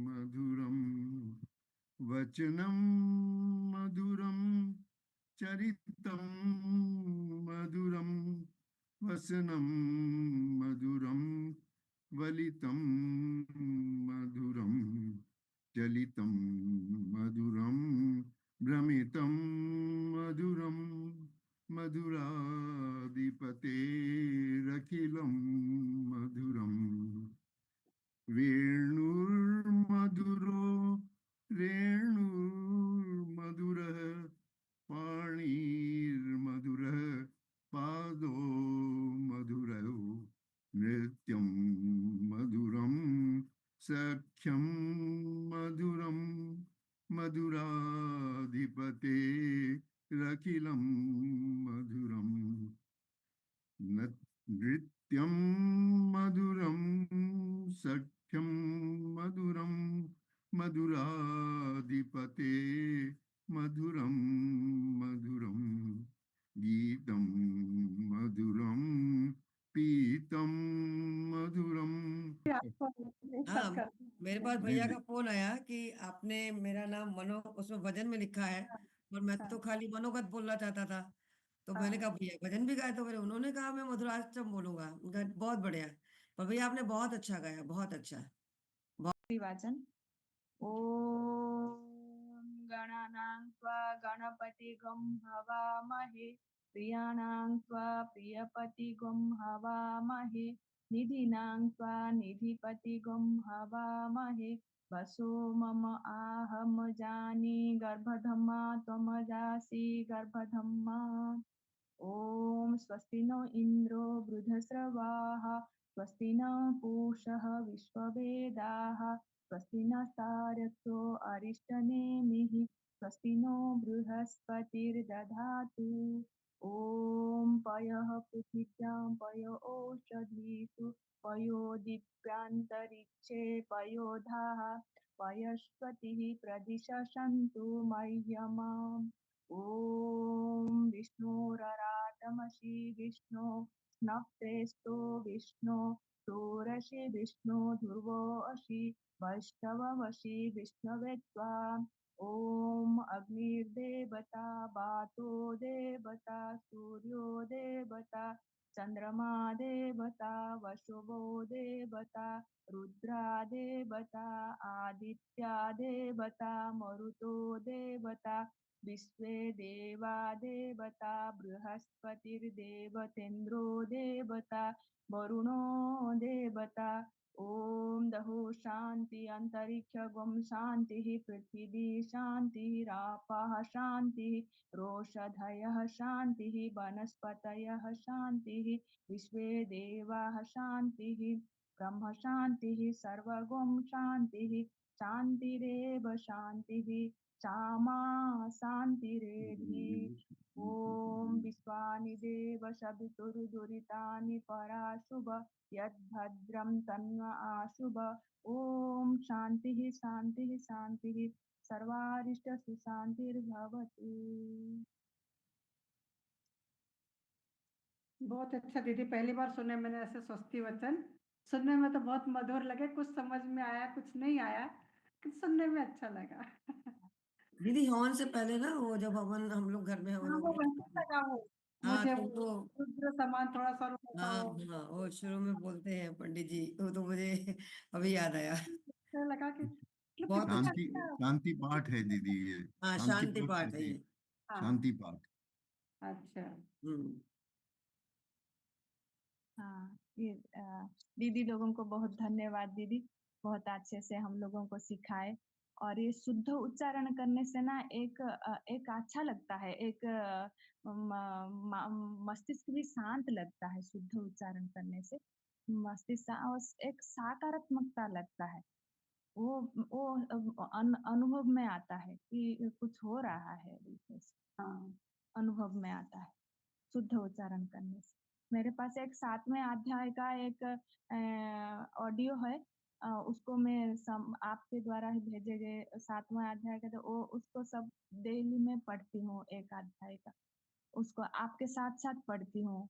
Speaker 7: मधुरं वचनं मधुरं चरितं मधुरं वसनं मधुरं वलितं मधुरं चलितं मधुरं भ्रमितं मधुरं मधुराधिपतेरखिलं मधुरम् वेणुर्मधुरो रेणुर्मधुरः पाणिर्मधुरः पादो मधुरौ नृत्यं मधुरं सख्यं मधुरं मधुराधिपते रखिलं मधुरम् नृत्यं मधुरं सख्यं मधुरं मधुराधिपते मधुरं मधुरं गीतं मधुरं पीतं मधुरं।
Speaker 2: आपको एक साथ
Speaker 1: हाँ,
Speaker 2: कर
Speaker 1: मेरे पास
Speaker 7: जी
Speaker 1: भैया
Speaker 7: जी
Speaker 1: का फोन आया कि आपने मेरा नाम मनो उसमें भजन में लिखा है, और मैं तो खाली मनोगत बोलना चाहता था। तो मैंने कहा भैया भजन भी गाए, तो फिर उन्होंने कहा मैं मधुराष्टकम बोलूंगा। उनका बहुत बढ़िया। पर भैया आपने बहुत अच्छा गाया, बहुत अच्छा।
Speaker 11: वाचन ॐ गणानां त्वा गणपतिगं हवामहे प्रियाणां त्वा प्रियपतिगं हवामहे निधीनां त्वा निधिपतिगं हवामहे वसो मम आहम जानी गर्भधम्मा त्वमजासि गर्भधम्मा ॐ स्वस्ति नो इन्द्रो वृद्धस्रवाः स्वस्ति न पूषः विश्ववेदाः स्वस्ति नस्तारक्ष्यो अरिष्टनेमिः स्वस्ति नो बृहस्पतिर्दधातु ॐ पयः पृथिव्यां पयो ओषधीषु पयो दिव्यान्तरिक्षे पयोधाः पयस्पतिः प्रदिशन्तु मह्यमाम् ॐ विष्णोरराटमसि विष्णो स्नप्तेस्तो विष्णो षोडशी विष्णु ध्रुवोऽसि वैष्णवमसि विष्णवे त्वा ॐ अग्निर्देवता वातो देवता सूर्यो देवता चन्द्रमा देवता वसुवो देवता रुद्रा देवता आदित्या देवता मरुतो देवता विश्वे देवा देवता बृहस्पतिर्देवतेन्द्रो देवता वरुणो देवता ॐ दहु शान्ति अन्तरिक्षगं शान्तिः पृथिवी शान्तिरापः शान्तिः रोषधयः शान्तिः वनस्पतयः शान्तिः विश्वे देवाः शान्तिः ब्रह्म शान्तिः सर्वगुण शान्तिः शान्तिरेव शान्तिः क्षमा शान्तिरेधि ॐ विश्वानि देव सवितुर्दुरितानि पराशुभ यद्भद्रं तन्व आशुभ ॐ शान्तिः शान्तिः शान्तिः सर्वारिष्ट सुशान्तिर्भवतु।
Speaker 2: बहुत अच्छा दीदी, पहली बार सुने मैंने ऐसे स्वस्ति वचन। सुनने में तो बहुत मधुर लगे, कुछ समझ में आया कुछ नहीं आया, लेकिन सुनने में अच्छा लगा।
Speaker 1: दीदी हवन से पहले ना वो जब हवन हम लोग घर में हवन
Speaker 2: हाँ, वो
Speaker 1: वगैरह
Speaker 2: वैसे
Speaker 1: करते हैं,
Speaker 2: लगा वो,
Speaker 1: हाँ
Speaker 2: मुझे
Speaker 1: तो
Speaker 2: वो
Speaker 1: वो
Speaker 2: रुद्र समान थोड़ा सा होता
Speaker 1: हाँ
Speaker 2: हो,
Speaker 1: हाँ वो शुरू में बोलते हैं पंडित जी, वो तो मुझे अभी याद आया।
Speaker 2: ऐसा लगा कि मतलब
Speaker 1: बहुत
Speaker 2: कितना
Speaker 1: अच्छा।
Speaker 7: शांति
Speaker 2: अच्छा।
Speaker 7: शांति पाठ है दीदी, ये
Speaker 1: हाँ
Speaker 7: शांति
Speaker 1: शांति
Speaker 7: पाठ
Speaker 1: पाठ है
Speaker 7: कहते हैं,
Speaker 1: ये।
Speaker 2: हाँ,
Speaker 7: शांति पाठ।
Speaker 2: अच्छा।
Speaker 1: हम्म।
Speaker 11: हाँ, ये दीदी लोगों को बहुत धन्यवाद दीदी, बहुत अच्छे से हम लोगों को सिखाए। और ये शुद्ध उच्चारण करने से ना एक अच्छा लगता है, एक मस्तिष्क भी शांत लगता है शुद्ध उच्चारण करने से। मस्तिष्क और एक सकारात्मकता लगता है। वो अनुभव में आता है कि कुछ हो रहा है, बिल्कुल
Speaker 2: हाँ,
Speaker 11: अनुभव में आता है शुद्ध उच्चारण करने से। मेरे पास एक 7वें अध्याय का एक ऑडियो है, उसको मैं आपके द्वारा ही भेजे गए 7वां अध्याय का, तो वो उसको सब डेली में पढ़ती हूँ, एक अध्याय का उसको आपके साथ साथ पढ़ती हूँ।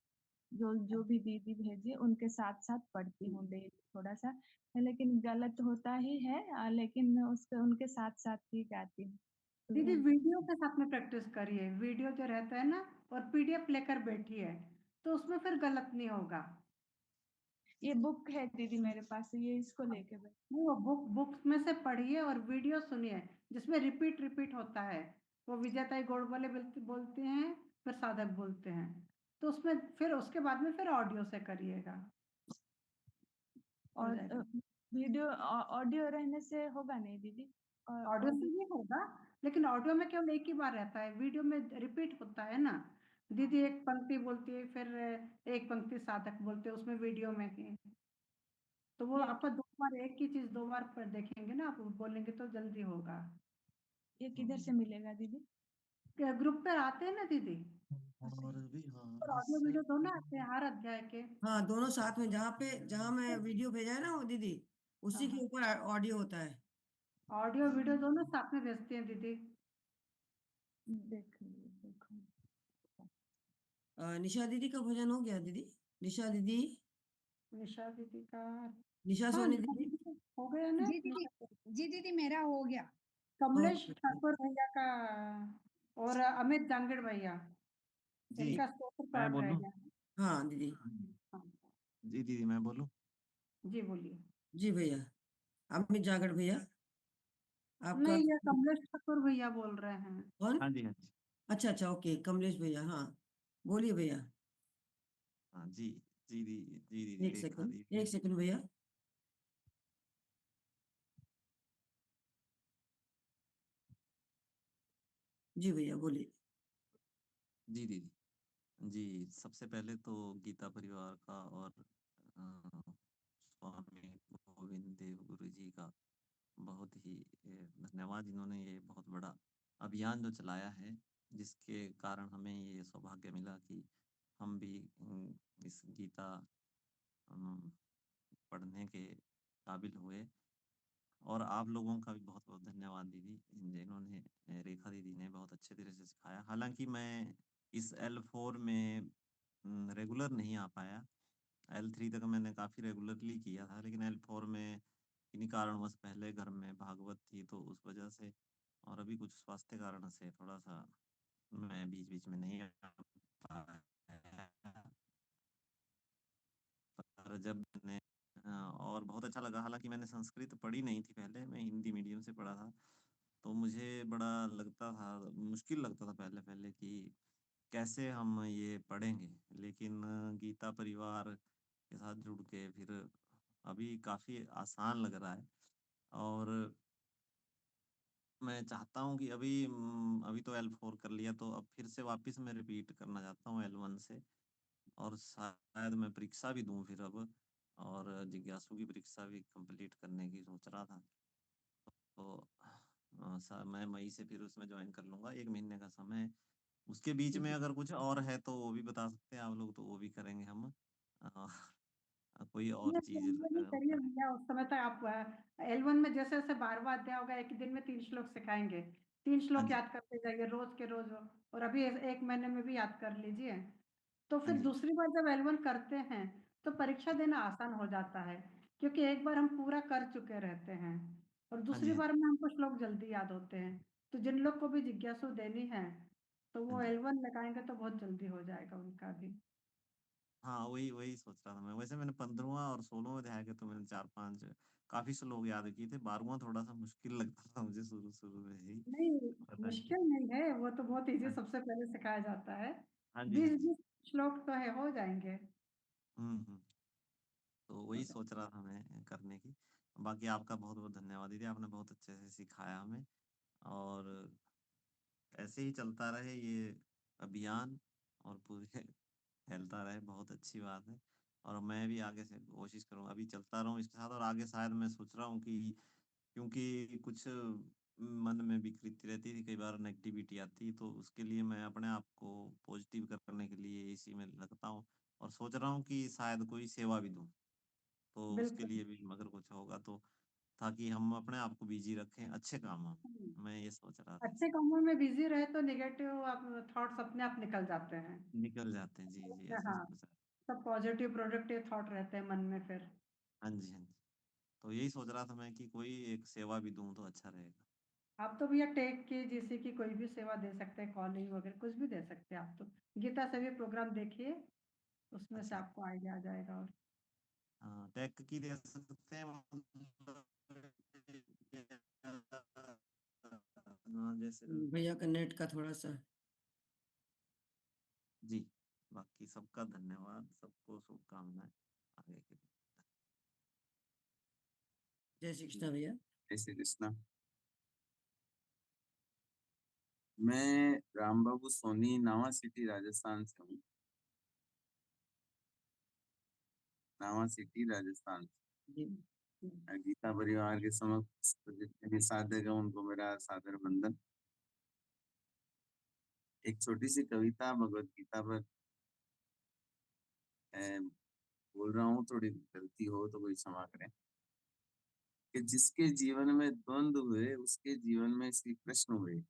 Speaker 11: जो भी दीदी भेजे उनके साथ साथ पढ़ती हूँ डेली थोड़ा सा, लेकिन गलत होता ही है, लेकिन उसके उनके साथ साथ ही गाती हूँ।
Speaker 2: दीदी वीडियो के साथ में प्रैक्टिस करिए, वीडियो जो रहता है ना, और पीडीएफ लेकर बैठिए, तो उसमें फिर गलत नहीं होगा।
Speaker 11: ये बुक है दीदी मेरे पास, ये इसको लेके बैठ।
Speaker 2: वो बुक्स में से पढ़िए और वीडियो सुनिए, जिसमें रिपीट होता है। वो विजयताई गोडबोले बोलते हैं, फिर साधक बोलते हैं, तो उसमें फिर उसके बाद में फिर ऑडियो से करिएगा, हो
Speaker 11: और
Speaker 2: जाएगा।
Speaker 11: वीडियो ऑडियो रहने से होगा नहीं दीदी?
Speaker 2: ऑडियो से भी होगा, लेकिन ऑडियो में केवल एक ही बार रहता है, वीडियो में रिपीट होता है ना। दीदी एक पंक्ति बोलती है, फिर एक पंक्ति साधक बोलते हैं उसमें वीडियो में ही। तो वो
Speaker 11: ये
Speaker 2: आपका 2 बार एक ही चीज 2 बार पर देखेंगे ना, आप बोलेंगे तो जल्दी होगा।
Speaker 11: ये किधर से मिलेगा दीदी?
Speaker 2: ग्रुप पे आते हैं ना दीदी,
Speaker 12: और भी
Speaker 2: और ऑडियो वीडियो दोनों आते हैं हर अध्याय के।
Speaker 1: हाँ दोनों साथ में, जहाँ मैं वीडियो भेजा है ना वो दीदी, उसी
Speaker 2: हाँ,
Speaker 1: के ऊपर ऑडियो होता है।
Speaker 2: ऑडियो वीडियो दोनों साथ में भेजते हैं दीदी।
Speaker 11: देखो
Speaker 1: निशा दीदी का भजन हो गया दीदी? निशा दीदी,
Speaker 2: निशा दीदी का,
Speaker 1: निशा
Speaker 2: हाँ
Speaker 1: सोनी
Speaker 2: निशा
Speaker 1: दीदी।
Speaker 2: दीदी का हो गया ना।
Speaker 10: जी दीदी, जी दीदी मेरा हो गया।
Speaker 2: कमलेश
Speaker 1: ओके।
Speaker 2: ठाकुर भैया का और अमित जांगड़ भैया,
Speaker 12: जी
Speaker 2: इनका स्तोत्र
Speaker 12: मैं
Speaker 2: पाठ रह
Speaker 12: बोलूं?
Speaker 2: गया।
Speaker 1: हाँ दीदी।
Speaker 2: हाँ,
Speaker 12: जी दीदी मैं बोलूं?
Speaker 2: जी बोलिए।
Speaker 1: जी भैया, अमित जागड़ भैया आपका
Speaker 2: नहीं, ये कमलेश ठाकुर भैया बोल रहे हैं।
Speaker 1: कौन?
Speaker 12: हाँ जी, हाँ जी।
Speaker 1: अच्छा अच्छा, ओके, कमलेश भैया, हाँ बोलिए भैया।
Speaker 12: हाँ जी, जी दीदी, रेखा दीदी।
Speaker 1: एक सेकंड भैया। जी भैया बोलिए।
Speaker 12: जी दीदी। जी, सबसे पहले तो गीता परिवार का और स्वामी गोविंद देव गुरु जी का बहुत ही धन्यवाद, जिन्होंने ये बहुत बड़ा अभियान जो चलाया है, जिसके कारण हमें ये सौभाग्य मिला कि हम भी इस गीता अम, पढ़ने के काबिल हुए। और आप लोगों का भी बहुत बहुत धन्यवाद दीदी, जिन्होंने रेखा दीदी ने बहुत अच्छे तरह से सिखाया। हालांकि मैं इस L4 में रेगुलर नहीं आ पाया। L3 तक मैंने काफ़ी रेगुलरली किया था, लेकिन L4 में किन्हीं कारणवश पहले घर में भागवत थी तो उस वजह से, और अभी कुछ स्वास्थ्य कारण से थोड़ा सा मैं बीच बीच में नहीं आ पाया। पर जब मैंने और बहुत अच्छा लगा। हालांकि मैंने संस्कृत पढ़ी नहीं थी पहले, मैं हिंदी मीडियम से पढ़ा था, तो मुझे बड़ा लगता था, मुश्किल लगता था पहले पहले कि कैसे हम ये पढ़ेंगे। लेकिन गीता परिवार के साथ जुड़ के फिर अभी काफ़ी आसान लग रहा है। और मैं चाहता हूँ कि अभी तो L4 कर लिया, तो अब फिर से वापस मैं रिपीट करना चाहता हूँ L1 से, और शायद मैं परीक्षा भी दूं फिर अब। और जिज्ञासु की परीक्षा भी कंप्लीट करने की सोच रहा था। तो मैं मई से फिर उसमें ज्वाइन कर लूंगा, 1 महीने का समय है। उसके बीच में अगर कुछ और है तो वो भी बता सकते हैं आप लोग, तो वो भी करेंगे हम। कोई और
Speaker 2: नहीं,
Speaker 12: चीज
Speaker 2: L1 ही करिए
Speaker 12: करें।
Speaker 2: भैया, उस समय तक आप L1 में जैसे जैसे 12वां अध्याय होगा, एक दिन में 3 श्लोक सिखाएंगे, 3
Speaker 12: हाँ
Speaker 2: श्लोक
Speaker 12: जी,
Speaker 2: याद करते जाइए रोज के रोज। और अभी 1 महीने में भी याद कर लीजिए, तो
Speaker 12: हाँ
Speaker 2: फिर
Speaker 12: जी,
Speaker 2: दूसरी बार जब L1 करते हैं तो परीक्षा देना आसान हो जाता है, क्योंकि एक बार हम पूरा कर चुके रहते हैं और
Speaker 12: हाँ जी,
Speaker 2: दूसरी
Speaker 12: हाँ
Speaker 2: बार
Speaker 12: जी,
Speaker 2: में हमको श्लोक जल्दी याद होते हैं। तो जिन लोग को भी जिज्ञासु देनी है तो
Speaker 12: हाँ
Speaker 2: वो
Speaker 12: जी।
Speaker 2: L1 लगाएंगे तो बहुत जल्दी हो जाएगा उनका भी।
Speaker 12: हाँ, वही वही सोच रहा था मैं। वैसे मैंने 15वां और 16वां अध्याय के तो मैंने 4-5 काफी श्लोक याद किए थे। 12वां थोड़ा सा मुश्किल लगता था मुझे शुरू शुरू में ही।
Speaker 2: नहीं,
Speaker 12: पता नहीं।
Speaker 2: मुश्किल नहीं है, वो तो बहुत इजी
Speaker 12: हाँ
Speaker 2: सबसे पहले सिखाया जाता है।
Speaker 12: हाँ जी, हाँ
Speaker 2: बीस
Speaker 12: जी।
Speaker 2: बीस श्लोक तो है, हो जाएंगे।
Speaker 12: हम्म। तो
Speaker 2: हो
Speaker 12: वही
Speaker 2: जाएंगे।
Speaker 12: सोच रहा था मैं करने की। बाकी आपका बहुत बहुत धन्यवाद दीदी, आपने बहुत अच्छे से सिखाया हमें। और ऐसे ही चलता रहे ये अभियान, और पूरे फैलता रहे, बहुत अच्छी बात है। और मैं भी आगे से कोशिश करूँगा, अभी चलता रहूँ इसके साथ। और आगे शायद मैं सोच रहा हूँ कि क्योंकि कुछ मन में विकृति रहती थी, कई बार नेगेटिविटी आती, तो उसके लिए मैं अपने आप को पॉजिटिव करने के लिए इसी में लगता हूँ। और सोच रहा हूँ कि शायद कोई सेवा भी दूँ, तो उसके
Speaker 2: बिल्कुल।
Speaker 12: लिए भी अगर कुछ होगा तो, ताकि हम अपने आप को बिजी रखें अच्छे कामों में। मैं ये सोच रहा था।
Speaker 2: अच्छे कामों में बिजी रहे तो नेगेटिव थॉट्स अपने आप निकल जाते हैं।
Speaker 12: निकल जाते हैं, जी जी, ऐसा
Speaker 2: हाँ,
Speaker 12: सोच रहा।
Speaker 2: सब पॉजिटिव प्रोडक्टिव थॉट रहते हैं मन में फिर।
Speaker 12: हाँ जी, हाँ जी। तो यही सोच रहा था मैं कि कोई एक सेवा भी दूं तो अच्छा रहेगा।
Speaker 2: आप तो भैया टेक की जीसी की कोई भी सेवा दे सकते हैं, कॉलिंग वगैरह कुछ भी दे सकते हैं आप तो। गीता से भी प्रोग्राम देखिए, उसमें से
Speaker 12: अच्छा।
Speaker 2: आपको आइडिया आ जाएगा। और
Speaker 12: हाँ, टेक की दे सकते हैं मतलब, जैसे।
Speaker 1: भैया का नेट का थोड़ा सा।
Speaker 12: जी। बाकी सबका धन्यवाद, सबको शुभकामनाएं आगे के लिए।
Speaker 1: जय श्री कृष्ण भैया।
Speaker 13: जय श्री कृष्ण। मैं राम बाबू सोनी, नावा सिटी राजस्थान से हूँ। नावा सिटी राजस्थान से।
Speaker 1: जी।
Speaker 13: गीता परिवार के समस्त जितने भी साधक हैं उनको मेरा सादर वंदन। एक छोटी सी कविता भगवत गीता पर बोल रहा हूँ, थोड़ी गलती हो तो कोई क्षमा करें। कि जिसके जीवन में द्वंद्व हुए उसके जीवन में श्री कृष्ण हुए,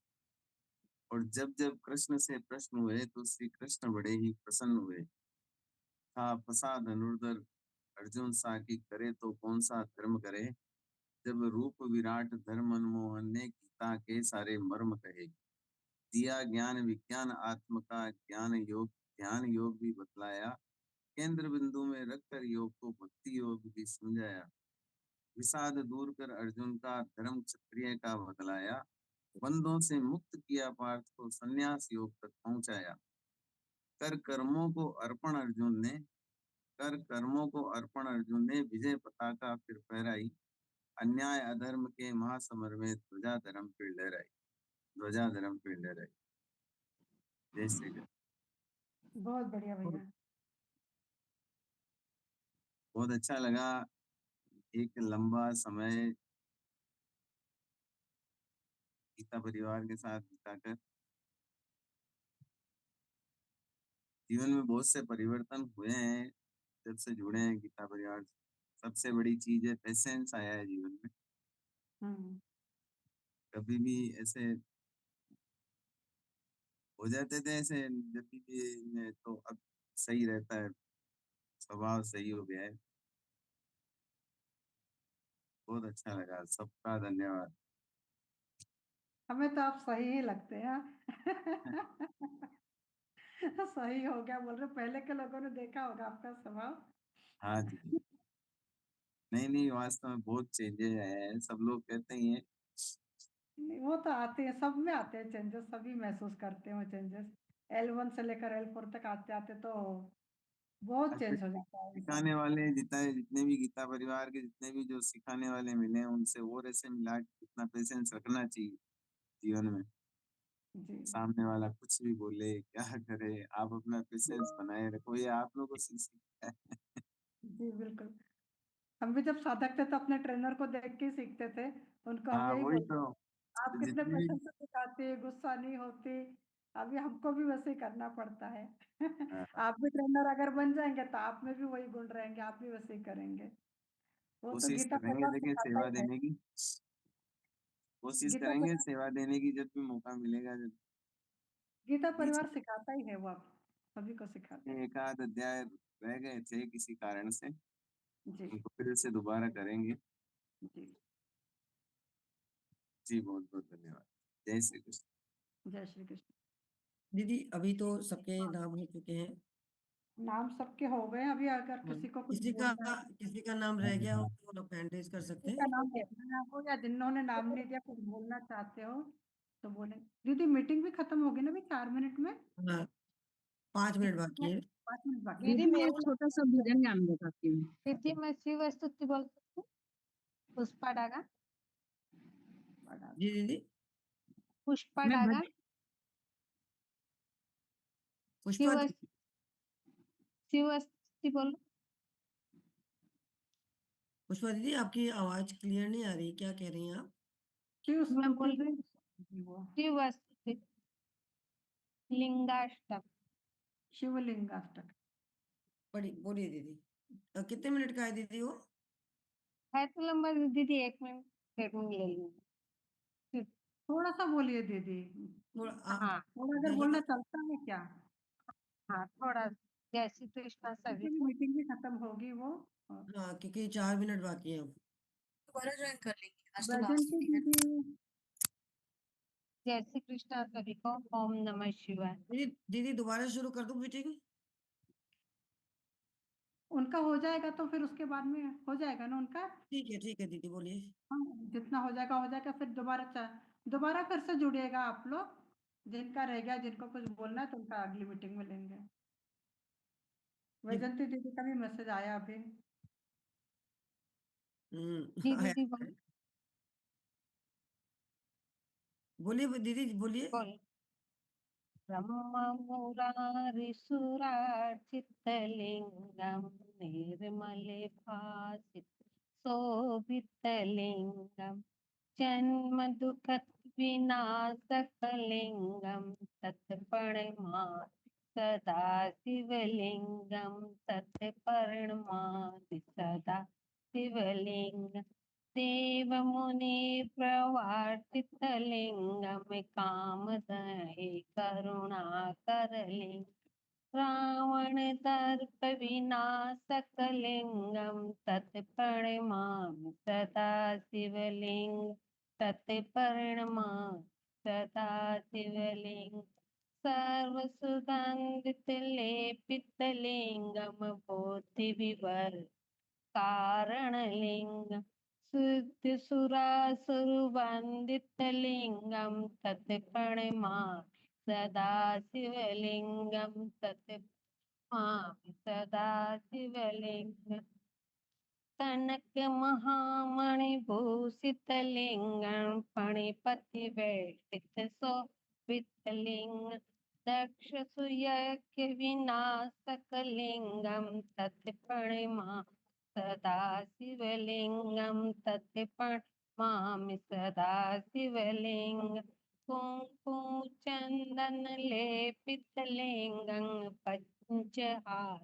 Speaker 13: और जब जब कृष्ण से प्रश्न हुए तो श्री कृष्ण बड़े ही प्रसन्न हुए। था फसा धनुर्धर अर्जुन सा की करे तो कौन सा धर्म करे, जब रूप विराट धर्म मनमोहन ने गीता के सारे मर्म कहे। दिया ज्ञान विज्ञान आत्म का ज्ञान योग ध्यान योग भी बतलाया, केंद्र बिंदु में रखकर योग को भक्ति योग भी समझाया। विषाद दूर कर अर्जुन का धर्म क्षत्रिय का बतलाया, बंधों से मुक्त किया पार्थ को संन्यास योग तक पहुंचाया। कर कर्मों को अर्पण अर्जुन ने कर कर्मों को अर्पण अर्जुन ने विजय पताका फिर फहराई, अन्याय अधर्म के महासमर में ध्वजा धर्म पे लहराई, ध्वजा धर्म पे लहराई। जय श्री कृष्ण।
Speaker 2: बहुत बढ़िया भैया।
Speaker 13: बहुत अच्छा लगा एक लंबा समय गीता परिवार के साथ बिताकर। जीवन में बहुत से परिवर्तन हुए हैं जब से जुड़े हैं गीता परिवार से। सबसे बड़ी चीज है पेशेंस आया है जीवन में।
Speaker 2: हम्म।
Speaker 13: कभी भी ऐसे हो जाते थे ऐसे जब भी, तो अब सही रहता है, स्वभाव सही हो गया है। बहुत अच्छा लगा, सबका धन्यवाद।
Speaker 2: हमें तो आप सही ही लगते हैं। सही हो गया बोल रहे, पहले के लोगों ने देखा होगा आपका स्वभाव।
Speaker 13: हाँ जी। नहीं नहीं, वास्तव में बहुत चेंजेस आए हैं, सब लोग कहते ही हैं।
Speaker 2: नहीं, वो तो आते हैं, सब में आते हैं चेंजेस, सभी महसूस करते हैं वो चेंजेस। L1 से लेकर L4 तक आते आते तो बहुत
Speaker 13: अच्छा,
Speaker 2: चेंज हो जाता है इंसान।
Speaker 13: सिखाने वाले जितने भी गीता परिवार के जितने भी जो सिखाने वाले मिले हैं, उनसे और ऐसे मिला कि कितना पेशेंस रखना चाहिए जीवन में।
Speaker 2: जी।
Speaker 13: सामने वाला कुछ भी बोले क्या करे, आप अपना पेशेंस बनाए रखो, ये आप लोगों से सीखा है।
Speaker 2: जी बिल्कुल। हम भी जब साधक थे तो अपने ट्रेनर को देख के ही सीखते थे। उनको हम
Speaker 13: हाँ
Speaker 2: यही
Speaker 13: वही
Speaker 2: बोलते
Speaker 13: तो
Speaker 2: आप कितने
Speaker 13: जितने
Speaker 2: पेशेंस से सिखाते, गुस्सा नहीं होते। अभी हमको भी वैसे ही करना पड़ता है।
Speaker 13: हाँ,
Speaker 2: आप भी ट्रेनर अगर बन जाएंगे तो आप में भी वही गुण रहेंगे, आप भी वैसे ही करेंगे। वो तो
Speaker 13: कोशिश
Speaker 2: गीता
Speaker 13: करेंगे
Speaker 2: परिवार
Speaker 13: देखिए
Speaker 2: सिखाता
Speaker 13: सेवा
Speaker 2: ही है।
Speaker 13: देने की, कोशिश
Speaker 2: गीता
Speaker 13: करेंगे
Speaker 2: परिवार
Speaker 13: सेवा देने की जब भी मौका मिलेगा, जब
Speaker 2: गीता
Speaker 13: बीच
Speaker 2: परिवार सिखाता ही है, वो आप सभी को सिखाता
Speaker 13: में
Speaker 2: है।
Speaker 13: एक आध अध्याय रह गए थे किसी कारण से,
Speaker 2: जी
Speaker 13: उनको फिर से दोबारा करेंगे।
Speaker 2: जी।
Speaker 13: जी बहुत बहुत धन्यवाद। जय श्री कृष्ण।
Speaker 2: जय श्री कृष्ण।
Speaker 1: दीदी अभी तो सबके
Speaker 2: हाँ,
Speaker 1: नाम हो चुके हैं।
Speaker 2: नाम सबके हो गए। अभी अगर
Speaker 1: हाँ,
Speaker 2: किसी को कुछ बोलना है,
Speaker 1: किसी का नाम रह गया हो तो वो लोग हैंड रेज कर सकते
Speaker 2: किसी का
Speaker 1: हैं।
Speaker 2: नाम देखना है आपको, या जिन्होंने नाम नहीं दिया कुछ बोलना चाहते हो तो बोले। दीदी मीटिंग भी खत्म होगी ना अभी 4 मिनट में?
Speaker 1: हाँ 5 मिनट बाकी है।
Speaker 2: 5 मिनट बाकी
Speaker 14: दीदी
Speaker 2: है।
Speaker 14: मैं एक छोटा सा भजन गान बताती हूँ।
Speaker 11: दीदी मैं शिव स्तुति बोल सकती हूँ? पुष्पा डागा।
Speaker 1: जी दीदी
Speaker 11: पुष्पा
Speaker 14: मैं
Speaker 11: डागा।
Speaker 1: पुष्पा
Speaker 11: शिव शिव स्तुति बोलो।
Speaker 1: पुष्पा दीदी आपकी आवाज क्लियर नहीं आ रही, क्या कह रही हैं आप?
Speaker 11: मैं बोल रही हूँ शिव स्तुति लिंगाष्टक।
Speaker 2: शिवलिंगाष्टक।
Speaker 1: बड़ी बोलिए दीदी। कितने मिनट का है दीदी वो?
Speaker 11: है तो लंबा दीदी, 1 मिनट फिर मैं ले लूंगी।
Speaker 2: थोड़ा सा बोलिए दीदी।
Speaker 11: हाँ
Speaker 2: थोड़ा अगर बोलना चलता है क्या?
Speaker 11: हाँ थोड़ा। जय श्री कृष्ण सभी
Speaker 2: क्योंकि
Speaker 11: को।
Speaker 2: मीटिंग भी खत्म होगी वो।
Speaker 1: हाँ क्योंकि 4 मिनट बाकी है अब।
Speaker 15: दोबारा ज्वाइन कर लेंगे, आज तो
Speaker 2: वैजंती
Speaker 15: लास्ट मीटिंग है।
Speaker 2: दीदी।
Speaker 11: जय श्री कृष्ण सभी को। ओम नमः शिवाय।
Speaker 1: दीदी दोबारा शुरू कर दूं मीटिंग?
Speaker 2: उनका हो जाएगा तो फिर उसके बाद में हो जाएगा ना उनका।
Speaker 1: ठीक है दीदी बोलिए।
Speaker 2: हाँ, जितना हो जाएगा फिर दोबारा फिर से जुड़िएगा आप लोग। जिनका रह गया, जिनको कुछ बोलना है तो उनका अगली मीटिंग में लेंगे। वैजंती दीदी का भी मैसेज आया अभी।
Speaker 11: जी
Speaker 1: आया
Speaker 11: दीदी
Speaker 1: है। बोलिए दीदी बोलिए।
Speaker 11: ब्रह्म मुरारी सुरार्चितलिंगम निर्मले भासित शोभितलिंगम जन्म दुःखत विनाशकलिंगम तत्प्रणमा सदा शिवलिंगम तत्प्रणमामि सदा शिवलिंगम देव मुनि प्रवर्तितलिंगम कामदये करुणाकरलिंगम रावण दर्प विनाशकलिंगम तत्प्रणमामि सदा शिवलिंग तत्प्रणमामि सदा शिवलिंग सर्वसुगन्धितलेपितलिंगम बोधिविवर कारणलिंगम शुद्धिसुरासुरवन्दितलिंगम तत्प्रणमामि सदा शिवलिंगम तत्प्रणमामि सदा शिवलिंगम कनक महामणिभूषितलिंगम फणिपतिवेष्टित शोभितलिंग दक्ष सुयज्ञ विनाशकलिंगम तत्प्रणमामि सदा शिवलिंगम तत्प्रणमामि सदा शिवलिंग कुंकुम चंदन लेपितलिंगम पंचहार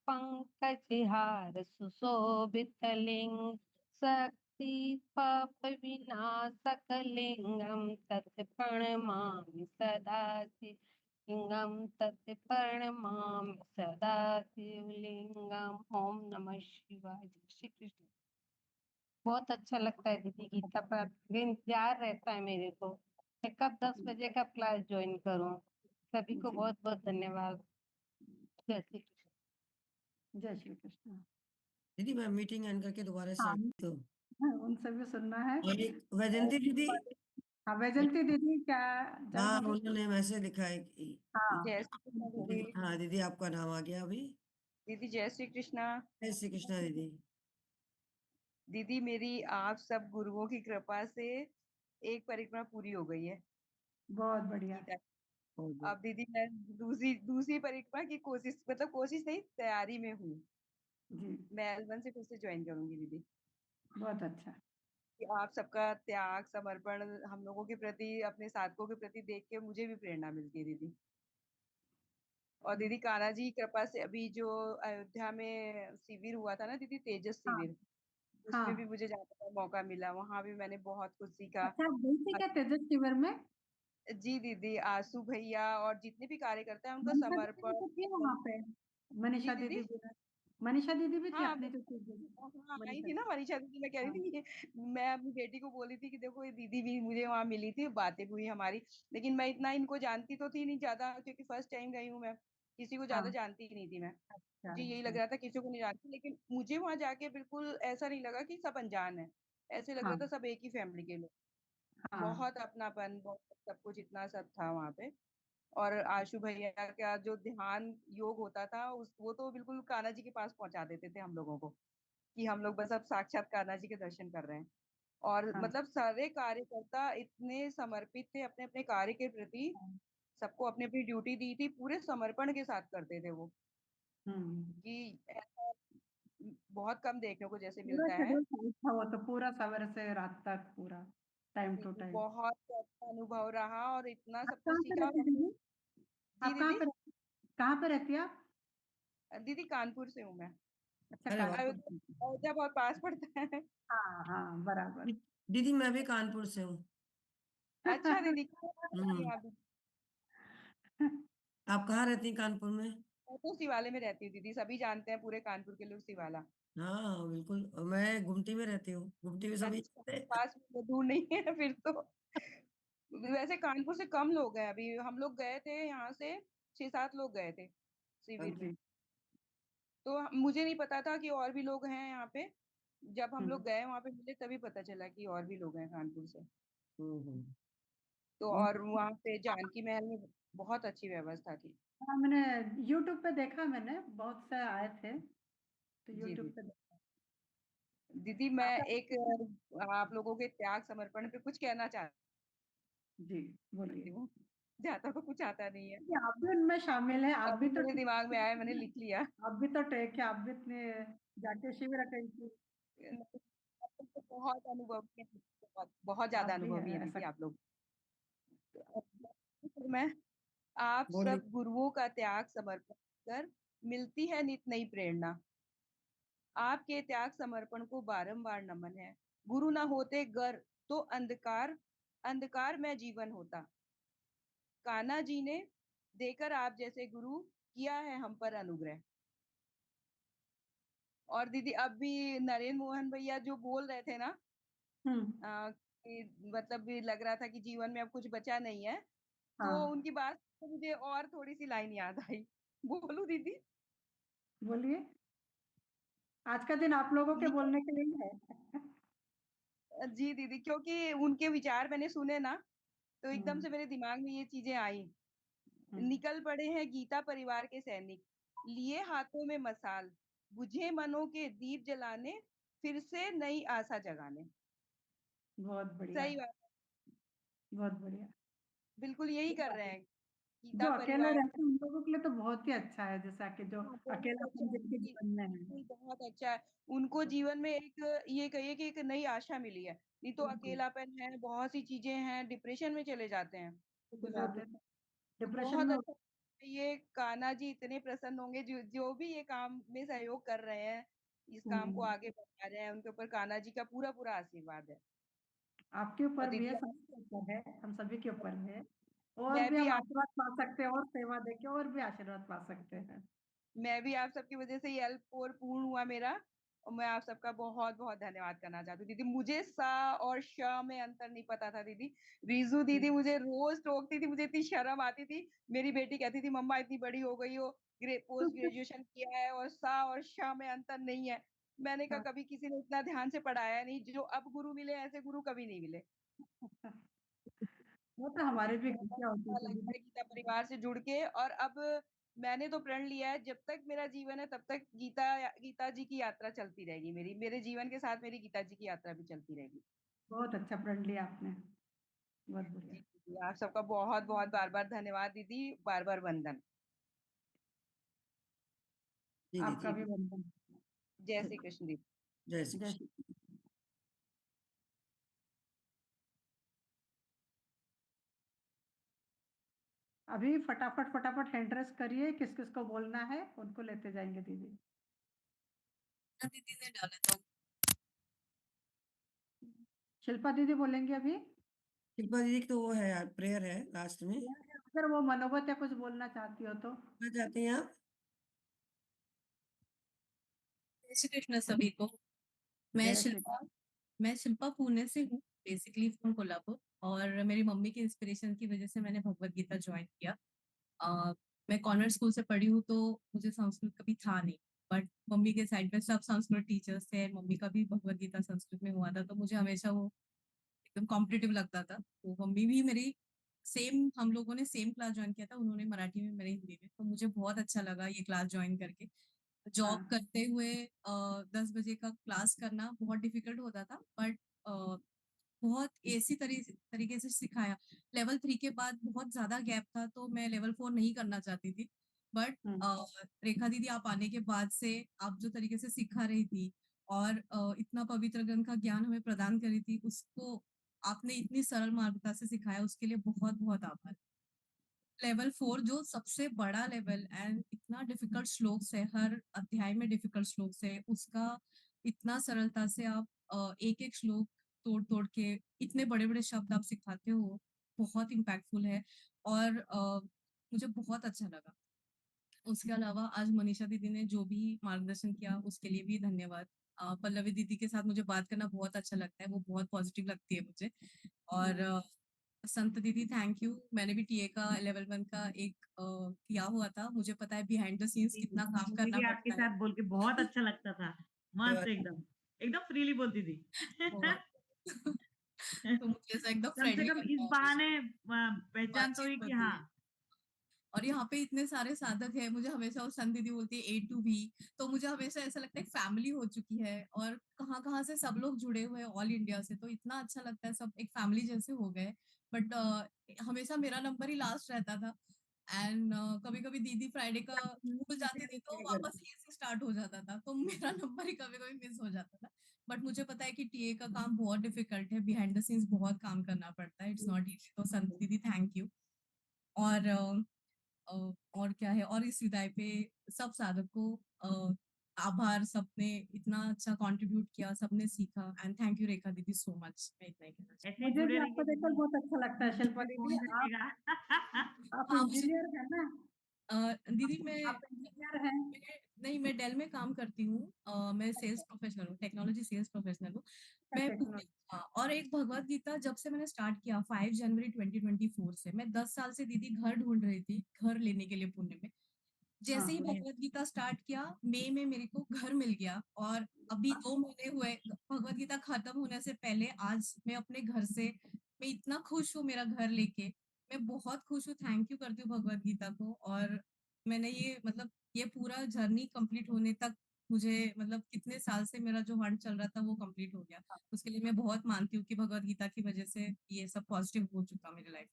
Speaker 11: पंकजहार सुशोभितलिंग शक्ति पाप विनाशकलिंगम तत्प्रणमामि सदा शिवलिंगम तत्प्रणमामि सदा शिवलिंगम। ओम नमः शिवाय। जय श्री कृष्ण। बहुत अच्छा लगता है दीदी गीता पाठ। इंतजार रहता है मेरे को मैं कब 10 बजे का क्लास ज्वाइन करूं। सभी को बहुत बहुत धन्यवाद। जय श्री कृष्ण।
Speaker 2: जय श्री कृष्ण।
Speaker 1: दीदी मैं मीटिंग एंड करके दोबारा
Speaker 2: हाँ,
Speaker 1: स्टार्ट तो
Speaker 2: उनसे भी सुनना है।
Speaker 1: और एक वैजंती दीदी।
Speaker 2: हाँ वैजंती दीदी क्या
Speaker 1: हाँ
Speaker 2: जन्म
Speaker 1: उन्होंने मैसेज लिखा है कि
Speaker 2: हाँ
Speaker 15: जय श्री कृष्ण दीदी।
Speaker 1: हाँ दीदी आपका नाम आ गया अभी।
Speaker 15: दीदी जय श्री कृष्णा।
Speaker 1: जय श्री कृष्णा दीदी।
Speaker 15: दीदी मेरी आप सब गुरुओं की कृपा से एक परिक्रमा पूरी हो गई है।
Speaker 2: बहुत बढ़िया।
Speaker 15: गीता अब दीदी मैं दूसरी परिक्रमा की कोशिश नहीं, तैयारी में हूँ।
Speaker 2: जी,
Speaker 15: मैं L1 से फिर से ज्वाइन करूंगी दीदी।
Speaker 2: बहुत अच्छा।
Speaker 15: कि आप सबका त्याग समर्पण हम लोगों के प्रति, अपने साधकों के प्रति देख के मुझे भी प्रेरणा मिलती है दीदी। और दीदी कान्हा जी की कृपा से अभी जो अयोध्या में शिविर हुआ था ना दीदी, तेजस
Speaker 2: हाँ,
Speaker 15: शिविर, उसमें भी
Speaker 2: हाँ।
Speaker 15: मुझे जाने का मौका मिला। वहां भी मैंने बहुत कुछ सीखा।
Speaker 2: अच्छा, आप गई थी क्या तेजस शिविर में?
Speaker 15: जी दीदी, आसू भैया और जितने भी कार्यकर्ता हैं उनका
Speaker 2: मनीषा दीदी भी
Speaker 15: समर्पण।
Speaker 2: तो थी वहाँ पे।
Speaker 15: जी
Speaker 2: मनीषा
Speaker 15: दीदी।
Speaker 2: दीदी भी मनीषा दीदी भी थी
Speaker 15: हाँ
Speaker 2: अपनी जो
Speaker 15: हाँ, आई
Speaker 2: मनीषा
Speaker 15: थी ना
Speaker 2: दीदी।
Speaker 15: मनीषा दीदी। मैं कह रही
Speaker 2: हाँ,
Speaker 15: थी कि मैं अपनी बेटी को बोली थी कि देखो ये दीदी भी मुझे वहां मिली थी, बातें हुई हमारी। लेकिन मैं इतना इनको जानती तो थी नहीं ज्यादा, क्योंकि फर्स्ट टाइम गई हूँ मैं, किसी को ज्यादा
Speaker 2: हाँ।
Speaker 15: जानती ही नहीं थी मैं।
Speaker 2: अच्छा,
Speaker 15: मुझे यही लग
Speaker 2: अच्छा।
Speaker 15: रहा था किसी को नहीं जानती, लेकिन मुझे वहां जाके बिल्कुल ऐसा नहीं लगा कि सब अनजान है। ऐसे लग
Speaker 2: हाँ,
Speaker 15: रहा था सब एक ही फैमिली के लोग।
Speaker 2: हाँ,
Speaker 15: बहुत अपनापन, बहुत सब कुछ इतना सब था वहां पे। और आशु भैया का जो ध्यान योग होता था, उस वो तो बिल्कुल कान्हा जी के पास पहुंचा देते थे हम लोगों को, कि हम लोग बस अब साक्षात कान्हा जी के दर्शन कर रहे हैं। और
Speaker 2: हाँ,
Speaker 15: मतलब सारे कार्यकर्ता इतने समर्पित थे अपने अपने कार्य के प्रति,
Speaker 2: हाँ।
Speaker 15: सबको अपनी अपनी ड्यूटी दी थी, पूरे समर्पण के साथ करते थे वो।
Speaker 2: हम्म।
Speaker 15: कि ऐसा बहुत कम देखने को जैसे
Speaker 2: पूरा
Speaker 15: मिलता है।
Speaker 2: शेड्यूल टाइट था वो तो, पूरा सवेरे से रात तक पूरा टाइम टू
Speaker 15: बिल्कुल,
Speaker 2: टाइम।
Speaker 15: बहुत अच्छा अनुभव रहा और इतना
Speaker 2: आप
Speaker 15: सब कुछ
Speaker 2: कहाँ पे
Speaker 15: सीखा।
Speaker 2: रहती दीदी?
Speaker 15: जी
Speaker 2: आप कहाँ
Speaker 15: दीदी।
Speaker 2: पे कहाँ पे रहती है आप?
Speaker 15: दीदी कानपुर से हूँ मैं।
Speaker 2: अच्छा,
Speaker 1: अरे वाह।
Speaker 2: कानपुर से।
Speaker 15: अयोध्या अयोध्या बहुत पास पड़ता है।
Speaker 2: हाँ, हाँ, बराबर।
Speaker 1: दीदी मैं भी कानपुर से हूँ।
Speaker 15: अच्छा दीदी, कहाँ रहती हैं
Speaker 1: हम्म।
Speaker 15: आप दीदी?
Speaker 1: आप कहाँ रहती हैं कानपुर में?
Speaker 15: मैं तो शिवाले में रहती हूँ दीदी, सभी जानते हैं पूरे कानपुर के लोग शिवाला।
Speaker 1: हाँ बिल्कुल, मैं गुमटी में रहती हूँ, गुमटी में सभी
Speaker 15: अच्छा,
Speaker 1: जानते हैं।
Speaker 15: पास में तो दूर नहीं है फिर तो। वैसे कानपुर से कम लोग हैं अभी, हम लोग गए थे यहाँ से 6-7 लोग गए थे शिविर में।
Speaker 2: जी।
Speaker 15: तो मुझे नहीं पता था कि और भी लोग हैं यहाँ पे। जब हम लोग
Speaker 2: हम्म।
Speaker 15: गए वहां पे मिले तभी पता चला कि और भी लोग हैं कानपुर से।
Speaker 1: हम्म।
Speaker 15: तो और वहां पे जानकी महल में बहुत अच्छी व्यवस्था थी।
Speaker 2: हाँ, मैंने यूट्यूब पे देखा, मैंने बहुत से आए थे तो
Speaker 15: जी
Speaker 2: यूट्यूब
Speaker 15: दीदी।
Speaker 2: पे देखा।
Speaker 15: दीदी मैं
Speaker 2: आपका
Speaker 15: एक आप लोगों के त्याग समर्पण पे कुछ कहना चाहती
Speaker 2: जी, बोलिए।
Speaker 15: हूँ। ज्यादा तो कुछ आता नहीं है,
Speaker 2: जी, आप भी उनमें शामिल हैं, आप भी
Speaker 15: अभी
Speaker 2: तो
Speaker 15: मेरे दिमाग में आया, मैंने लिख लिया।
Speaker 2: आप भी तो टेक है, आप भी इतने जाके शिविर अटेंड किए।
Speaker 15: आप लोग तो बहुत अनुभव किए, बहुत बहुत
Speaker 2: आप
Speaker 15: ज्यादा
Speaker 2: भी
Speaker 15: अनुभवी
Speaker 2: है
Speaker 15: है
Speaker 2: ऐसा।
Speaker 15: दीदी आप लोग। तो मैं आप
Speaker 1: बोलिए।
Speaker 15: सब गुरुओं का त्याग समर्पण कर मिलती है नित नई प्रेरणा। आपके त्याग समर्पण को बारंबार नमन है। गुरु ना होते गर तो अंधकार अंधकार में जीवन होता। कान्हा जी ने देकर आप जैसे गुरु किया है हम पर अनुग्रह। और दीदी अब भी नरेंद्र मोहन भैया जो बोल रहे थे ना,
Speaker 2: हम्म।
Speaker 15: कि मतलब भी लग रहा था कि जीवन में अब कुछ बचा नहीं है, तो
Speaker 2: हाँ,
Speaker 15: उनकी बात से मुझे और थोड़ी सी लाइन याद आई। बोलूं दीदी?
Speaker 2: बोलिए। आज का दिन आप लोगों के
Speaker 15: निकल
Speaker 2: बोलने के लिए ही है।
Speaker 15: जी दीदी, क्योंकि उनके विचार मैंने सुने ना, तो एकदम
Speaker 2: हम्म।
Speaker 15: से मेरे दिमाग में ये चीजें आई।
Speaker 2: हम्म।
Speaker 15: निकल पड़े हैं गीता परिवार के सैनिक, लिए हाथों में मसाल, बुझे मनों के दीप जलाने, फिर से नई आशा जगाने।
Speaker 2: बहुत बढ़िया।
Speaker 15: सही बात है,
Speaker 2: बहुत बढ़िया।
Speaker 15: बिल्कुल यही कर रहे हैं
Speaker 2: जो
Speaker 15: गीता
Speaker 2: अकेले
Speaker 15: परिवार।
Speaker 2: रहते हैं उन लोगों के लिए तो बहुत ही अच्छा है, जैसा कि जो
Speaker 15: हाँ, बहुत अच्छा
Speaker 2: अकेलापन
Speaker 15: है
Speaker 2: जिनके
Speaker 15: दीदी,
Speaker 2: जीवन में है।
Speaker 15: बिल्कुल बहुत अच्छा है। उनको जीवन में एक ये कहिए कि एक नई आशा मिली है। नहीं तो
Speaker 2: बिल्कुल।
Speaker 15: अकेलापन है, बहुत सी चीजें हैं, डिप्रेशन में चले जाते हैं,
Speaker 2: चले
Speaker 15: गुजरते
Speaker 2: जाते
Speaker 15: हैं।
Speaker 2: हैं
Speaker 15: तो
Speaker 2: डिप्रेशन
Speaker 15: बहुत
Speaker 2: में।
Speaker 15: अच्छा, ये कान्हा जी इतने प्रसन्न होंगे, जो जो भी ये काम में सहयोग कर रहे हैं, इस काम को
Speaker 2: हम्म।
Speaker 15: आगे बढ़ा रहे हैं, उनके ऊपर कान्हा जी का पूरा पूरा आशीर्वाद है।
Speaker 2: आपके
Speaker 15: और
Speaker 2: ऊपर भी
Speaker 15: दीदी
Speaker 2: है, सभी के ऊपर है, हम सभी के ऊपर है। और
Speaker 15: मैं
Speaker 2: भी
Speaker 15: भी
Speaker 2: हम
Speaker 15: आप
Speaker 2: आशीर्वाद पा सकते हैं, और सेवा देके और भी आशीर्वाद पा सकते हैं।
Speaker 15: मैं भी आप सबकी वजह से ये हेल्प और पूर्ण हुआ मेरा। और मैं आप सबका बहुत बहुत धन्यवाद करना चाहती हूँ दीदी। मुझे सा और श में अंतर नहीं पता था दीदी। रीजू दीदी मुझे रोज टोकती थी, मुझे इतनी शर्म आती थी। मेरी बेटी कहती थी मम्मा इतनी बड़ी हो गई हो, पोस्ट ग्रेजुएशन किया है और सा और श में अंतर नहीं है। मैंने कहा कभी किसी ने इतना ध्यान से पढ़ाया नहीं, जो अब गुरु मिले ऐसे गुरु कभी नहीं मिले।
Speaker 2: वो तो हमारे भी
Speaker 15: बहुत
Speaker 2: गलतियां होती
Speaker 15: अच्छा
Speaker 2: थी
Speaker 15: लगता
Speaker 2: दीदी।
Speaker 15: है गीता परिवार से जुड़ के। और अब मैंने तो प्रण लिया है, जब तक मेरा जीवन है तब तक गीता जी की यात्रा चलती रहेगी। मेरे जीवन के साथ मेरी गीता जी की यात्रा भी चलती रहेगी।
Speaker 2: बहुत अच्छा प्रण लिया आपने। बहुत बढ़िया।
Speaker 15: जी आप सबका बहुत बहुत बार-बार धन्यवाद दीदी, बार-बार वंदन।
Speaker 1: जी
Speaker 2: आपका
Speaker 1: दीदी
Speaker 2: भी वंदन।
Speaker 15: जय श्री कृष्ण दीदी।
Speaker 1: जय श्री
Speaker 2: जय
Speaker 1: कृष्ण।
Speaker 2: श्री अभी फटाफट हैंड रेस करिए, किस किस को बोलना है उनको लेते जाएंगे दीदी।
Speaker 16: दीदी ने डाला था।
Speaker 2: शिल्पा दीदी बोलेंगे अभी।
Speaker 1: शिल्पा दीदी की तो वो है प्रेयर है लास्ट में।
Speaker 2: अगर वो मनोगत या कुछ बोलना चाहती हो तो।
Speaker 1: क्या चाहती हैं आप?
Speaker 16: जय श्री कृष्ण सभी को। मैं
Speaker 2: जय श्री
Speaker 16: शिल्पा मैं शिल्पा पुणे से हूँ, बेसिकली फ्रॉम कोल्हापुर, और मेरी मम्मी की इंस्पिरेशन की वजह से मैंने भगवत गीता ज्वाइन किया। मैं कॉन्वेंट स्कूल से पढ़ी हूँ, तो मुझे संस्कृत कभी था नहीं, बट मम्मी के साइड में सब संस्कृत टीचर्स थे। मम्मी का भी भगवत गीता संस्कृत में हुआ था, तो मुझे हमेशा वो एकदम कॉम्पिटिटिव लगता था। तो मम्मी भी मेरी सेम, हम लोगों ने सेम क्लास ज्वाइन किया था, उन्होंने मराठी में, मेरे हिंदी में, तो मुझे बहुत अच्छा लगा ये क्लास ज्वाइन करके। जॉब
Speaker 2: हाँ।
Speaker 16: करते हुए 10 बजे का क्लास करना बहुत डिफिकल्ट होता था, बट बहुत ऐसी तरीके से सिखाया। लेवल 3 के बाद बहुत ज्यादा गैप था, तो मैं लेवल 4 नहीं करना चाहती थी, बट रेखा दीदी आप आने के बाद से आप जो तरीके से सिखा रही थी और इतना पवित्र ग्रंथ का ज्ञान हमें प्रदान करी थी, उसको आपने इतनी सरल मार्गता से सिखाया, उसके लिए बहुत बहुत आभार। लेवल 4 जो सबसे बड़ा लेवल एंड इतना डिफिकल्ट श्लोक्स है, हर अध्याय में डिफिकल्ट श्लोक्स है, उसका इतना सरलता से आप एक एक श्लोक तोड़ तोड़ के इतने बड़े बड़े शब्द आप सिखाते हो, बहुत इम्पैक्टफुल है और मुझे बहुत अच्छा लगा। उसके अलावा आज मनीषा दीदी ने जो भी मार्गदर्शन किया उसके लिए भी धन्यवाद। पल्लवी दीदी के साथ मुझे बात करना बहुत अच्छा लगता है, वो बहुत पॉजिटिव लगती है मुझे। और संत दीदी थैंक यू। मैंने भी टीए का लेवल 1 का एक किया हुआ था, मुझे पता है बिहाइंड द सीन्स कितना काम
Speaker 8: मुझे
Speaker 16: करना
Speaker 8: भी आपके
Speaker 16: पड़ता है।
Speaker 8: साथ बोल के बहुत अच्छा लगता था। मस्त एकदम, एकदम फ्रीली बोलती थी।
Speaker 16: तो मुझे ऐसा एकदम
Speaker 8: कम से
Speaker 16: फ्रेंडली
Speaker 8: कम इस
Speaker 16: लगता है
Speaker 8: बहाने पहचान तो
Speaker 16: बातचीत
Speaker 8: हुई कि
Speaker 16: होती
Speaker 8: हाँ।
Speaker 16: है। और यहाँ पे इतने सारे साधक है, मुझे हमेशा वो संत दीदी बोलती है A to B, तो मुझे हमेशा ऐसा लगता है फैमिली हो चुकी है और कहाँ कहाँ से सब लोग जुड़े हुए हैं ऑल इंडिया से, तो इतना अच्छा लगता है, सब एक फैमिली जैसे हो गए। बट हमेशा मेरा नंबर ही लास्ट रहता था एंड कभी कभी दीदी फ्राइडे का भूल जाती थी, तो वापस ये से स्टार्ट हो जाता था, तो मेरा नंबर ही कभी कभी मिस हो जाता था। बट मुझे पता है कि टीए का काम बहुत डिफिकल्ट है, बिहाइंड द सीन्स बहुत काम करना पड़ता है, इट्स नॉट इजी। तो संत दीदी थैंक यू। और और क्या है, और इस विदाई पे सब साधक को आभार, सबने इतना अच्छा कंट्रीब्यूट किया, सबने सीखा एंड थैंक यू रेखा दीदी सो मच। मैं इतना ही कहना चाहती
Speaker 8: ऐसे ही
Speaker 2: मुझे
Speaker 8: जुड़े
Speaker 2: भी
Speaker 8: रहिए
Speaker 2: आपको देखकर
Speaker 8: दीदी,
Speaker 2: बहुत अच्छा लगता है शिल्पा दीदी।
Speaker 8: कौन रखेगा।
Speaker 2: आप
Speaker 16: हूँ। हाँ मुझे
Speaker 2: इंजीनियर है ना?
Speaker 16: दीदी मैं
Speaker 2: आप इंजीनियर हैं?
Speaker 16: नहीं, मैं डेल में काम करती हूँ। मैं सेल्स प्रोफेशनल हूँ, टेक्नोलॉजी सेल्स प्रोफेशनल हूँ मैं पुणे। हाँ, और एक भगवत गीता जब से मैंने स्टार्ट किया 5 जनवरी 2024 से, मैं 10 साल से दीदी घर ढूंढ रही थी, घर लेने के लिए पुणे में। जैसे ही भगवत गीता स्टार्ट किया, मई में मेरे को घर मिल गया और अभी 2 महीने हुए भगवत गीता खत्म होने से पहले, आज मैं अपने घर से, मैं इतना खुश हूँ मेरा घर लेके, मैं बहुत खुश हूँ। थैंक यू करती हूँ भगवत गीता को। और मैंने ये मतलब ये पूरा जर्नी कंप्लीट होने तक मुझे मतलब कितने साल से मेरा जो हंट चल रहा था वो कंप्लीट हो गया, उसके लिए मैं बहुत मानती हूँ कि भगवत गीता की वजह से ये सब पॉजिटिव हो चुका मेरी लाइफ।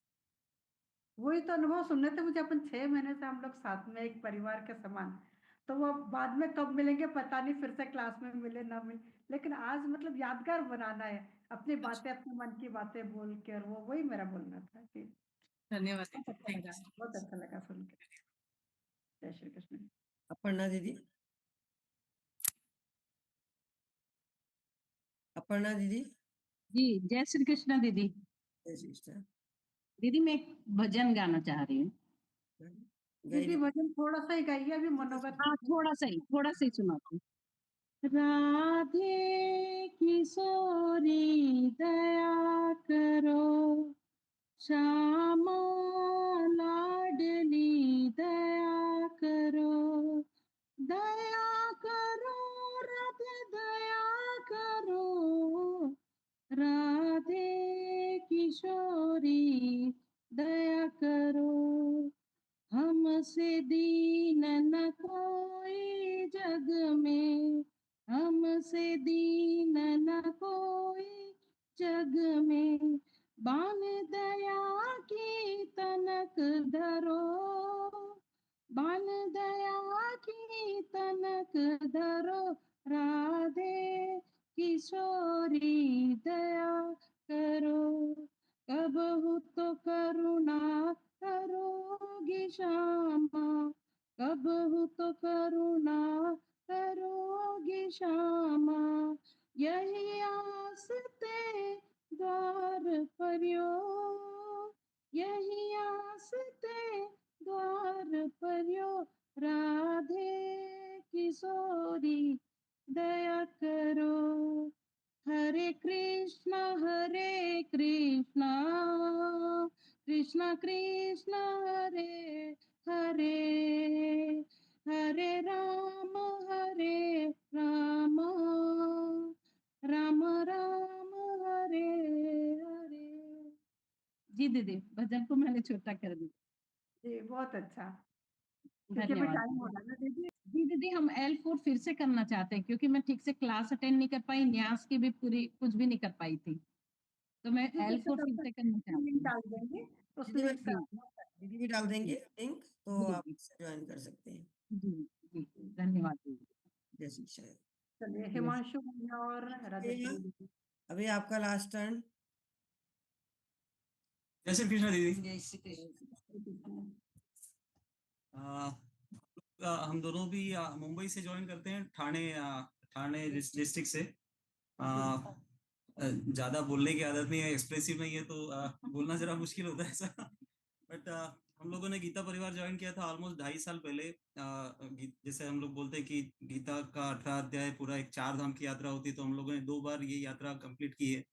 Speaker 2: वही तो अनुभव सुनने थे मुझे, अपन 6 महीने से हम लोग साथ में एक परिवार के समान, तो वो बाद में कब मिलेंगे पता नहीं, फिर से क्लास में मिले ना मिले, लेकिन आज मतलब यादगार बनाना है, अपनी बातें, अपने मन की बातें बोल के, और वो वही मेरा बोलना था कि
Speaker 16: धन्यवाद
Speaker 2: बहुत
Speaker 16: दीदी,
Speaker 2: अच्छा
Speaker 16: थैंक
Speaker 2: लगा,
Speaker 16: यू।
Speaker 2: बहुत अच्छा लगा सुन के। जय श्री कृष्ण।
Speaker 1: अपर्णा दीदी, अपर्णा दीदी।
Speaker 14: जी जय श्री कृष्ण दीदी।
Speaker 1: जय श्री कृष्ण।
Speaker 14: दीदी मैं एक भजन गाना चाह रही हूँ।
Speaker 2: दीदी भजन थोड़ा सा ही गाइए, अभी मनोगत।
Speaker 14: हाँ थोड़ा सा ही सुनाती हूँ। राधे किशोरी दया करो, श्यामा लाडली दया करो, दया करो राधे दया करो, राधे किशोरी दया करो, हमसे दीन न कोई जग में, हमसे दीन न कोई जग में, बान दया किशोरी दया करो, कबहु तो करुणा करोगी श्यामा, कबहु तो करुणा करोगी श्यामा, यही आस ते द्वार पर्यो, यही आस ते द्वार पर्यो, राधे किशोरी दया करो। हरे कृष्णा कृष्णा कृष्णा हरे हरे, हरे राम राम राम हरे हरे। जी दीदी, भजन को मैंने छोटा कर दिया।
Speaker 2: जी, बहुत अच्छा। क्योंकि अभी
Speaker 14: धन्यवाद
Speaker 2: टाइम हो
Speaker 14: दीदी।
Speaker 2: रहा है ना दीदी।
Speaker 14: जी दीदी, हम L4 फिर से करना चाहते हैं क्योंकि मैं ठीक से क्लास अटेंड नहीं कर पाई, न्यास की भी पूरी कुछ भी नहीं कर पाई थी, तो मैं
Speaker 2: ठीक है, तो
Speaker 14: L4
Speaker 2: तब
Speaker 14: फिर
Speaker 2: तक
Speaker 14: से करना चाहती
Speaker 2: लिंक
Speaker 14: हूँ।
Speaker 2: डाल देंगे, उस
Speaker 1: दीदी
Speaker 2: लिंक से
Speaker 14: जी
Speaker 2: आप लोग कर
Speaker 1: दीदी भी डाल देंगे
Speaker 14: जी
Speaker 1: लिंक, तो
Speaker 14: जी
Speaker 1: आप
Speaker 14: जी
Speaker 1: ज्वाइन कर सकते हैं।
Speaker 14: जी जी, धन्यवाद दीदी।
Speaker 1: जय श्री कृष्ण।
Speaker 2: चलिए,
Speaker 14: यस
Speaker 2: हिमांशु भैया और राजश्री दीदी।
Speaker 1: अभी आपका लास्ट टर्न।
Speaker 17: जय श्री कृष्ण दीदी।
Speaker 1: जय श्री कृष्ण।
Speaker 17: हम दोनों भी मुंबई से ज्वाइन करते हैं, ठाणे डिस्ट्रिक्ट से। ज्यादा बोलने की आदत नहीं है, एक्सप्रेसिव नहीं है, तो बोलना जरा मुश्किल होता है ऐसा। बट हम लोगों ने गीता परिवार ज्वाइन किया था ऑलमोस्ट 2.5 साल पहले। जैसे हम लोग बोलते हैं कि गीता का 18 अध्याय पूरा एक 4 धाम की यात्रा होती है, तो हम लोगों ने 2 बार ये यात्रा कंप्लीट की है।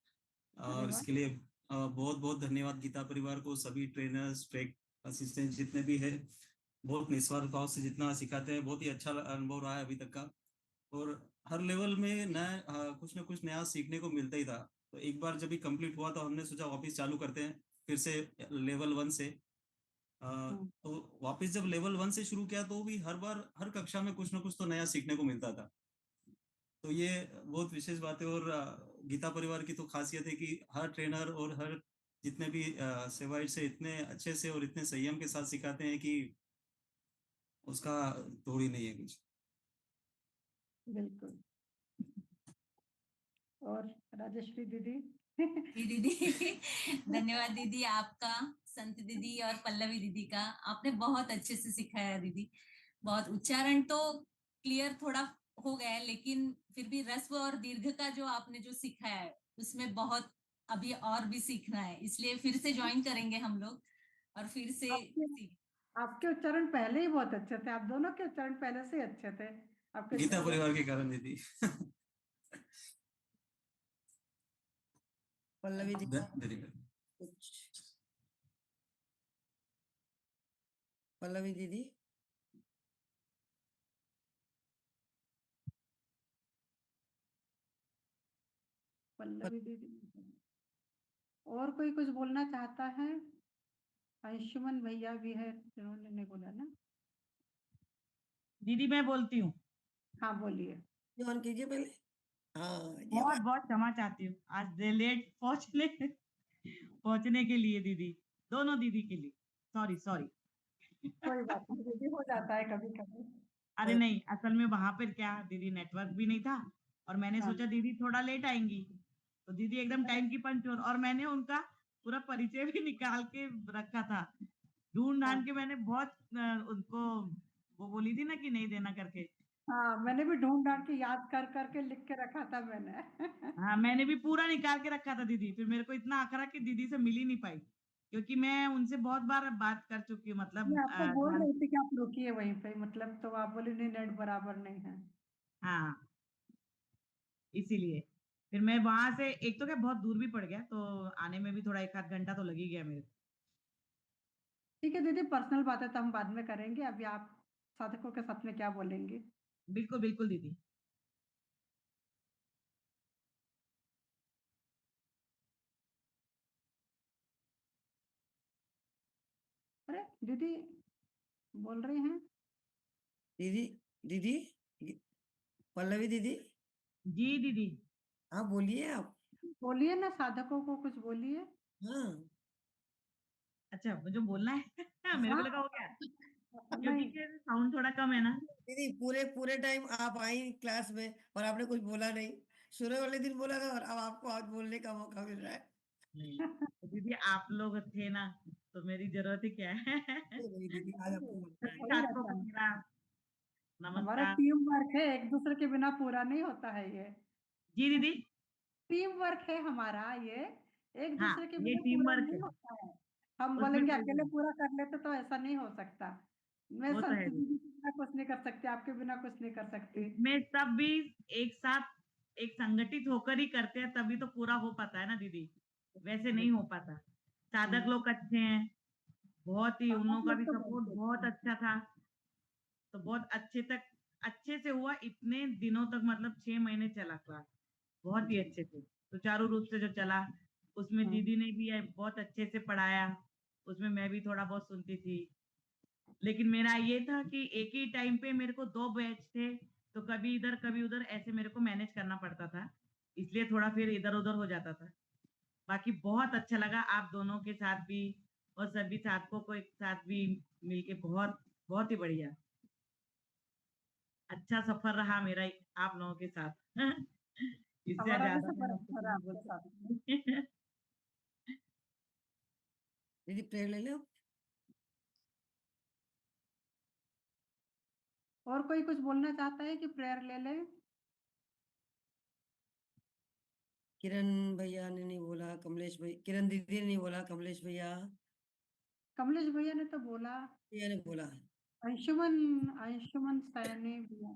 Speaker 17: और इसके लिए बहुत बहुत धन्यवाद गीता परिवार को, सभी ट्रेनर्स, ट्रैक असिस्टेंट जितने भी है, बहुत निस्वार्थ भाव से जितना सिखाते हैं, बहुत ही अच्छा अनुभव रहा है अभी तक का। और हर लेवल में नया कुछ ना कुछ नया सीखने को मिलता ही था। तो एक बार जब भी कंप्लीट हुआ तो हमने सोचा वापस चालू करते हैं फिर से लेवल 1 से। तो वापस जब लेवल 1 से शुरू किया तो भी हर बार हर कक्षा में कुछ ना कुछ तो नया सीखने को मिलता था। तो ये बहुत विशेष बात है। और गीता परिवार की तो खासियत है कि हर ट्रेनर और हर जितने भी सेवाइट से इतने अच्छे से और इतने संयम के साथ सिखाते हैं कि उसका तोड़ ही नहीं है कुछ।
Speaker 2: बिल्कुल। और राजश्री दीदी।
Speaker 18: जी दीदी, धन्यवाद दीदी आपका, संत दीदी और पल्लवी दीदी का। आपने बहुत अच्छे से सिखाया दीदी। बहुत उच्चारण तो क्लियर थोड़ा हो गया है, लेकिन फिर भी रस्व और दीर्घ का जो आपने जो सिखाया है उसमें बहुत अभी और भी सीखना है, इसलिए फिर से ज्वाइन करेंगे हम लोग और फिर से
Speaker 2: आपके उच्चारण पहले ही बहुत अच्छे थे, आप दोनों के उच्चारण पहले से ही अच्छे थे। आपके
Speaker 17: गीता परिवार के कारण दीदी।
Speaker 1: पल्लवी दीदी कुछ। पल्लवी दीदी।
Speaker 2: पल्लवी दीदी। और कोई कुछ बोलना चाहता है? अंशुमन भैया भी है, जिन्होंने नहीं बोला ना।
Speaker 8: दीदी मैं बोलती हूँ।
Speaker 2: हाँ बोलिए।
Speaker 1: ऑन कीजिए पहले। हाँ
Speaker 8: बहुत बहुत क्षमा चाहती हूँ आज लेट पहुंचने के लिए दीदी, दोनों दीदी के लिए सॉरी।
Speaker 2: कोई बात नहीं दीदी, हो जाता है कभी कभी।
Speaker 8: अरे नहीं, असल में वहां पर क्या दीदी नेटवर्क भी नहीं था और मैंने सोचा दीदी थोड़ा लेट आएंगी, तो दीदी एकदम टाइम की पंक्चुअल, और मैंने उनका पूरा परिचय भी निकाल के रखा था, ढूंढ ढांड के मैंने बहुत उनको वो बोली थी ना कि नहीं देना करके।
Speaker 2: हाँ, मैंने भी ढूंढ ढांड के याद कर करके लिख के रखा था मैंने।
Speaker 8: हाँ, मैंने भी पूरा निकाल के रखा था दीदी, फिर मेरे को इतना आखरा कि दीदी से मिल ही नहीं पाई, क्योंकि मैं उनसे बहुत बार बात कर चुकी हूँ, मतलब
Speaker 2: मैं आपको बोल रही थी कि आप रुकिए वहीं पे, मतलब तो आप बोले नहीं नेट बराबर नहीं है।
Speaker 8: हाँ, इसीलिए फिर मैं वहां से, एक तो क्या बहुत दूर भी पड़ गया, तो आने में भी थोड़ा 1 आध घंटा तो लग ही गया मेरे को।
Speaker 2: ठीक है दीदी, पर्सनल बातें तो हम बाद में करेंगे, अभी आप साधकों के साथ में क्या बोलेंगे?
Speaker 8: बिल्कुल बिल्कुल दीदी।
Speaker 2: अरे दीदी बोल रही हैं।
Speaker 1: दीदी दीदी पल्लवी दीदी।
Speaker 8: जी दीदी।
Speaker 1: हाँ बोलिए आप।
Speaker 2: बोलिए ना, साधकों को कुछ बोलिए।
Speaker 1: हाँ
Speaker 8: अच्छा, मुझे बोलना है। मेरे को लगा हो गया,
Speaker 2: नहीं
Speaker 8: क्योंकि साउंड थोड़ा कम है ना।
Speaker 1: दीदी, पूरे टाइम आप आई क्लास में और आपने कुछ बोला नहीं, शुरू वाले दिन बोला था और अब आपको आज बोलने का मौका मिल रहा है।
Speaker 8: तो दीदी आप लोग थे ना, तो मेरी जरूरत ही क्या है।
Speaker 1: नहीं दीदी, आज आपको बोलना है।
Speaker 2: वही
Speaker 8: आपको
Speaker 2: रहता है।
Speaker 8: मेरा
Speaker 2: हमारा
Speaker 8: नमस्कार।
Speaker 2: टीम वर्क है, एक दूसरे के बिना पूरा नहीं होता है ये।
Speaker 8: जी दीदी।
Speaker 2: टीम वर्क है हमारा ये, एक
Speaker 8: हाँ,
Speaker 2: दूसरे के
Speaker 8: ये
Speaker 2: बिना
Speaker 8: टीम
Speaker 2: पूरा
Speaker 8: वर्क
Speaker 2: नहीं
Speaker 8: है,
Speaker 2: होता है। हम
Speaker 8: उसमें
Speaker 2: बोलेंगे
Speaker 8: कोई
Speaker 2: अकेले पूरा कर लेते तो ऐसा नहीं हो सकता। मैं
Speaker 8: वो तो है
Speaker 2: संतु
Speaker 8: दीदी।
Speaker 2: दीदी के बिना कुछ नहीं कर सकती, आपके बिना कुछ नहीं कर सकती।
Speaker 8: इसमें सब भी एक साथ एक संगठित होकर ही करते हैं, तभी तो पूरा हो पाता है ना दीदी, वैसे नहीं हो पाता। साधक लोग अच्छे हैं, बहुत ही, उन लोगों का भी
Speaker 2: तो
Speaker 8: सपोर्ट बहुत अच्छा था, तो बहुत अच्छे से हुआ। इतने दिनों तक मतलब 6 महीने चला क्लास, बहुत ही अच्छे से, सुचारू रूप से जो चला। उसमें दीदी ने भी बहुत अच्छे से पढ़ाया, उसमें मैं भी थोड़ा बहुत सुनती थी। लेकिन मेरा ये था कि एक ही टाइम पे मेरे को 2 बैच थे, तो कभी इधर कभी उधर ऐसे मेरे को मैनेज करना पड़ता था, इसलिए थोड़ा फिर इधर उधर हो जाता था। बाकी बहुत अच्छा लगा आप दोनों के साथ भी, और सभी साथों को एक साथ भी मिलके बहुत बहुत ही बढ़िया, अच्छा सफर रहा मेरा आप लोगों के साथ। इससे
Speaker 2: हमारा भी
Speaker 8: ज्यादा मैं
Speaker 2: सफर
Speaker 8: आपसे
Speaker 2: अच्छा
Speaker 8: कुछ
Speaker 2: रहा
Speaker 8: नहीं बोल
Speaker 2: आपके साथ।
Speaker 8: सकती।
Speaker 1: दीदी प्रेयर ले लो।
Speaker 2: और कोई कुछ बोलना चाहता है कि प्रेयर ले ले?
Speaker 1: किरण भैया ने नहीं बोला, कमलेश भाई, किरण दीदी ने नहीं बोला, कमलेश भैया
Speaker 2: भैया ने तो बोला,
Speaker 1: भैया ने बोला।
Speaker 2: अंशुमन अंशुमन सैनी भैया।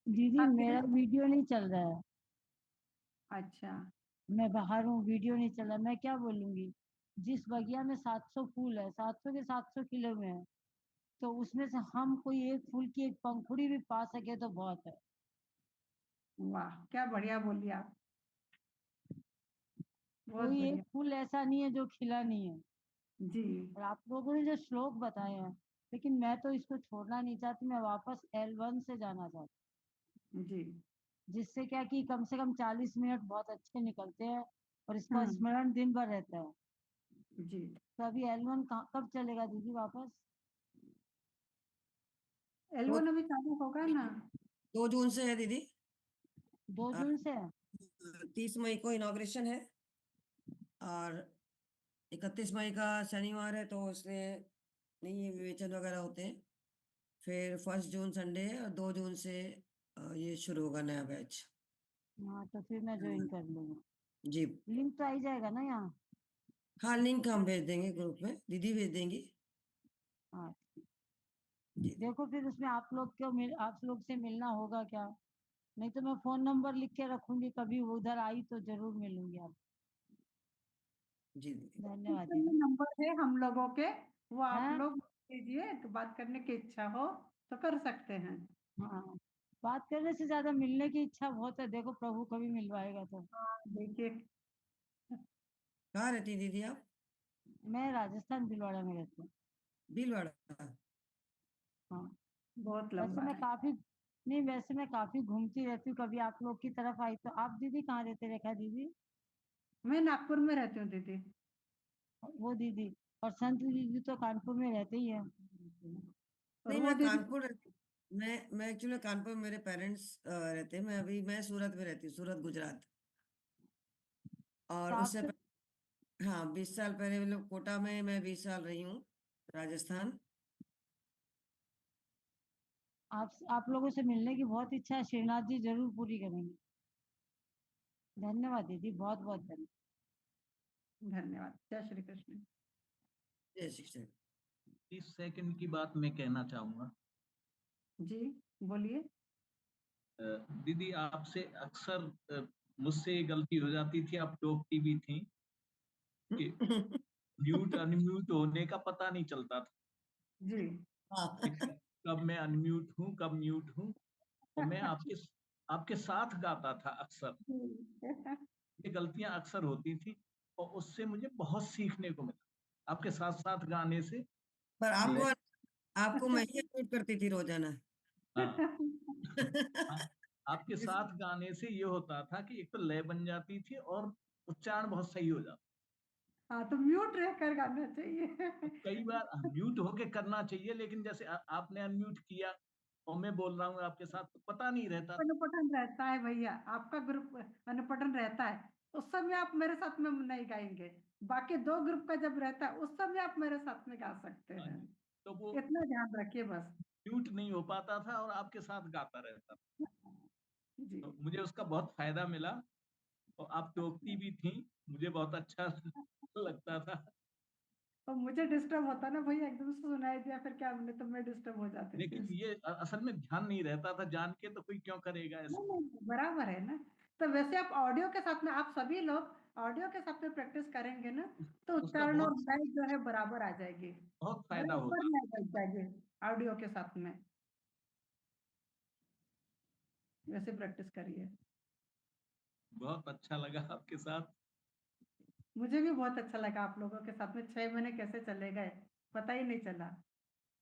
Speaker 19: दीदी
Speaker 2: हाँ,
Speaker 19: मेरा
Speaker 2: किरण।
Speaker 19: वीडियो नहीं चल रहा है,
Speaker 2: अच्छा,
Speaker 19: मैं बाहर हूँ, वीडियो नहीं चल रहा, मैं क्या बोलूंगी। जिस बगिया में 700 फूल है, 700 के 700 खिले हुए हैं, तो उसमें से हम कोई एक फूल की एक पंखुड़ी भी पा सके तो बहुत है।
Speaker 2: वाह क्या बढ़िया बोली आप, बहुत
Speaker 19: कोई एक
Speaker 2: बढ़िया।
Speaker 19: फूल ऐसा नहीं है जो खिला नहीं है।
Speaker 2: जी
Speaker 19: और आप लोगों ने जो श्लोक बताए हैं, लेकिन मैं तो इसको छोड़ना नहीं चाहती, मैं वापस L1 से जाना चाहती
Speaker 2: जी।
Speaker 19: हूँ, जिससे क्या कि कम से कम 40 मिनट बहुत अच्छे निकलते हैं और इसका
Speaker 2: हम्म।
Speaker 19: स्मरण दिन भर रहता है।
Speaker 2: जी
Speaker 19: तो अभी L1 कब चलेगा दीदी वापस?
Speaker 2: L1 अभी चालू होगा ना?
Speaker 1: 2 जून से है दीदी।
Speaker 19: 2 जून से है?
Speaker 1: 30 मई को इनॉग्रेशन है और 31 मई का शनिवार है, तो इसलिए नहीं ये विवेचन वगैरह होते हैं। फिर 1 जून संडे है और 2 जून से ये शुरू होगा नया बैच।
Speaker 19: हाँ तो फिर मैं ज्वाइन कर लूंगा।
Speaker 1: जी
Speaker 19: लिंक तो आई जाएगा ना यहाँ?
Speaker 1: हाँ, लिंक हम भेज देंगे ग्रुप में, दीदी भेज देंगी।
Speaker 19: हाँ
Speaker 1: जी
Speaker 19: देखो फिर उसमें आप लोग से मिलना होगा क्या? नहीं तो मैं फोन नंबर लिख के रखूंगी, कभी उधर आई तो जरूर मिलूंगी आप।
Speaker 1: जी
Speaker 19: धन्यवाद
Speaker 2: तो ये
Speaker 19: दीदी।
Speaker 2: नंबर है हम लोगों के, वो आप
Speaker 19: हाँ
Speaker 2: लोग कीजिए, तो बात करने की इच्छा हो तो कर सकते हैं।
Speaker 19: हाँ, बात करने से ज्यादा मिलने की इच्छा बहुत है, देखो प्रभु कभी मिलवाएगा तो।
Speaker 2: हाँ देखिए,
Speaker 1: कहाँ रहती है दीदी आप?
Speaker 19: मैं राजस्थान भीलवाड़ा में रहती हूँ।
Speaker 1: भीलवाड़ा।
Speaker 19: हाँ
Speaker 2: बहुत
Speaker 19: वैसे
Speaker 2: लंबा
Speaker 19: मैं
Speaker 2: है।
Speaker 19: काफी नहीं, वैसे मैं काफी घूमती रहती हूँ, कभी आप लोग की तरफ आई तो। आप दीदी कहाँ रहते, रेखा दीदी?
Speaker 2: मैं नागपुर में रहती हूँ दीदी।
Speaker 19: वो दीदी और संत दीदी तो कानपुर में रहते ही है।
Speaker 2: और
Speaker 1: नहीं,
Speaker 2: वो
Speaker 1: मैं
Speaker 2: दीदी
Speaker 1: कानपुर रहती, मैं एक्चुअली कानपुर में मेरे पेरेंट्स रहते हैं। मैं सूरत में रहती हूँ, सूरत गुजरात। और
Speaker 19: तो
Speaker 1: उससे
Speaker 19: आपसे
Speaker 1: हाँ 20 साल पहले मतलब कोटा में मैं 20 साल रही हूँ, राजस्थान।
Speaker 19: आप लोगों से मिलने की बहुत इच्छा है, श्रीनाथ जी जरूर पूरी करेंगे। धन्यवाद दीदी, बहुत बहुत धन्यवाद।
Speaker 2: धन्यवाद। जय श्री कृष्ण।
Speaker 1: जय श्री कृष्ण।
Speaker 6: 30 सेकंड की बात मैं कहना चाहूंगा।
Speaker 2: जी बोलिए।
Speaker 6: दीदी आपसे अक्सर मुझसे ये गलती हो जाती थी, आप टोकती भी थी कि म्यूट अनम्यूट होने का पता नहीं चलता था
Speaker 2: जी
Speaker 6: कि कब मैं अनम्यूट हूँ, कब म्यूट हूँ। और मैं आपके साथ गाता था अक्सर, ये गलतियां अक्सर होती थी और उससे मुझे बहुत सीखने को मिला आपके साथ साथ गाने से।
Speaker 1: पर
Speaker 6: लय-
Speaker 1: आपको मैं ही अनम्यूट करती थी रोजाना।
Speaker 6: हाँ आपके साथ गाने से ये होता था कि एक तो लय बन जाती थी और उच्चारण बहुत सही हो जाता।
Speaker 2: हाँ तो म्यूट रहकर गाना चाहिए।
Speaker 6: कई बार म्यूट होके करना चाहिए, लेकिन जैसे आपने अनम्यूट किया और मैं बोल रहा हूँ आपके साथ, तो पता नहीं रहता।
Speaker 2: अनुपठन रहता है भैया, आपका ग्रुप अनुपठन रहता है, उस समय आप मेरे साथ में नहीं गाएंगे। बाकी 2 ग्रुप का जब रहता है उस समय आप मेरे साथ में गा सकते
Speaker 6: हाँ
Speaker 2: हैं।
Speaker 6: जी, तो वो
Speaker 2: इतना ध्यान रखिए बस।
Speaker 6: म्यूट नहीं हो पाता था और आपके साथ गाता रहता था,
Speaker 2: जी।
Speaker 6: तो मुझे उसका बहुत फायदा मिला। और आप टोकती भी थी, मुझे बहुत अच्छा लगता था।
Speaker 2: तो मुझे डिस्टर्ब होता ना भैया, एकदम से सुनाई दिया फिर क्या, हमने तो मैं डिस्टर्ब हो जाती थी।
Speaker 6: लेकिन ये असल में ध्यान नहीं रहता था, जान के तो कोई क्यों करेगा ऐसा।
Speaker 2: नहीं, बराबर है ना। तो वैसे आप ऑडियो के साथ में, आप सभी लोग ऑडियो के साथ में प्रैक्टिस करेंगे ना, तो
Speaker 6: उसका
Speaker 2: उच्चारण और
Speaker 6: बहुत
Speaker 2: लय जो है बराबर आ जाएगी,
Speaker 6: बहुत फायदा
Speaker 2: बराबर
Speaker 6: होगा।
Speaker 2: लय बन जाएगी ऑडियो के साथ में। वैसे प्रैक्टिस करिए।
Speaker 6: बहुत अच्छा लगा आपके साथ।
Speaker 2: मुझे भी बहुत अच्छा लगा आप लोगों के साथ में, 6 महीने कैसे चले गए पता ही नहीं चला।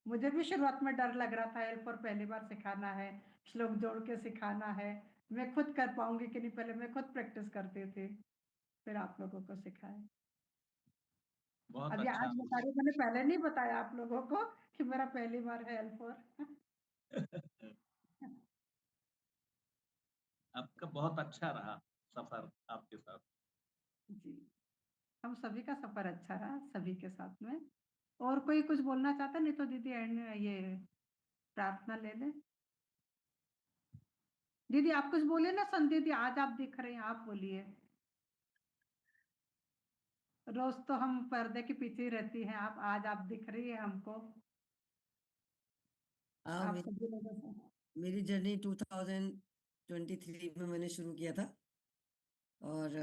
Speaker 2: मुझे भी शुरुआत में डर लग रहा था, L4 पहली बार सिखाना है, श्लोक जोड़ के सिखाना है, मैं खुद कर पाऊंगी कि नहीं, पहले मैं खुद प्रैक्टिस करती थी, फिर आप लोगों को सिखाया।
Speaker 6: बहुत
Speaker 2: अभी
Speaker 6: अच्छा।
Speaker 2: आज बता रही हूँ, मैंने पहले नहीं बताया आप लोगों को कि मेरा पहली बार है L4।
Speaker 6: आपका बहुत अच्छा रहा सफर आपके साथ।
Speaker 2: जी, हम सभी का सफर अच्छा रहा सभी के साथ में। और कोई कुछ बोलना चाहता, नहीं तो दीदी ये प्रार्थना ले ले। दीदी आप कुछ बोले ना, दीदी आज आप दिख रहे हैं, आप बोलिए। रोज तो हम पर्दे के पीछे ही रहती हैं, आप आज आप दिख रही है हमको।
Speaker 1: हाँ,
Speaker 2: आप सभी लोगों से।
Speaker 1: मेरी जर्नी 2023 में मैंने शुरू किया था, और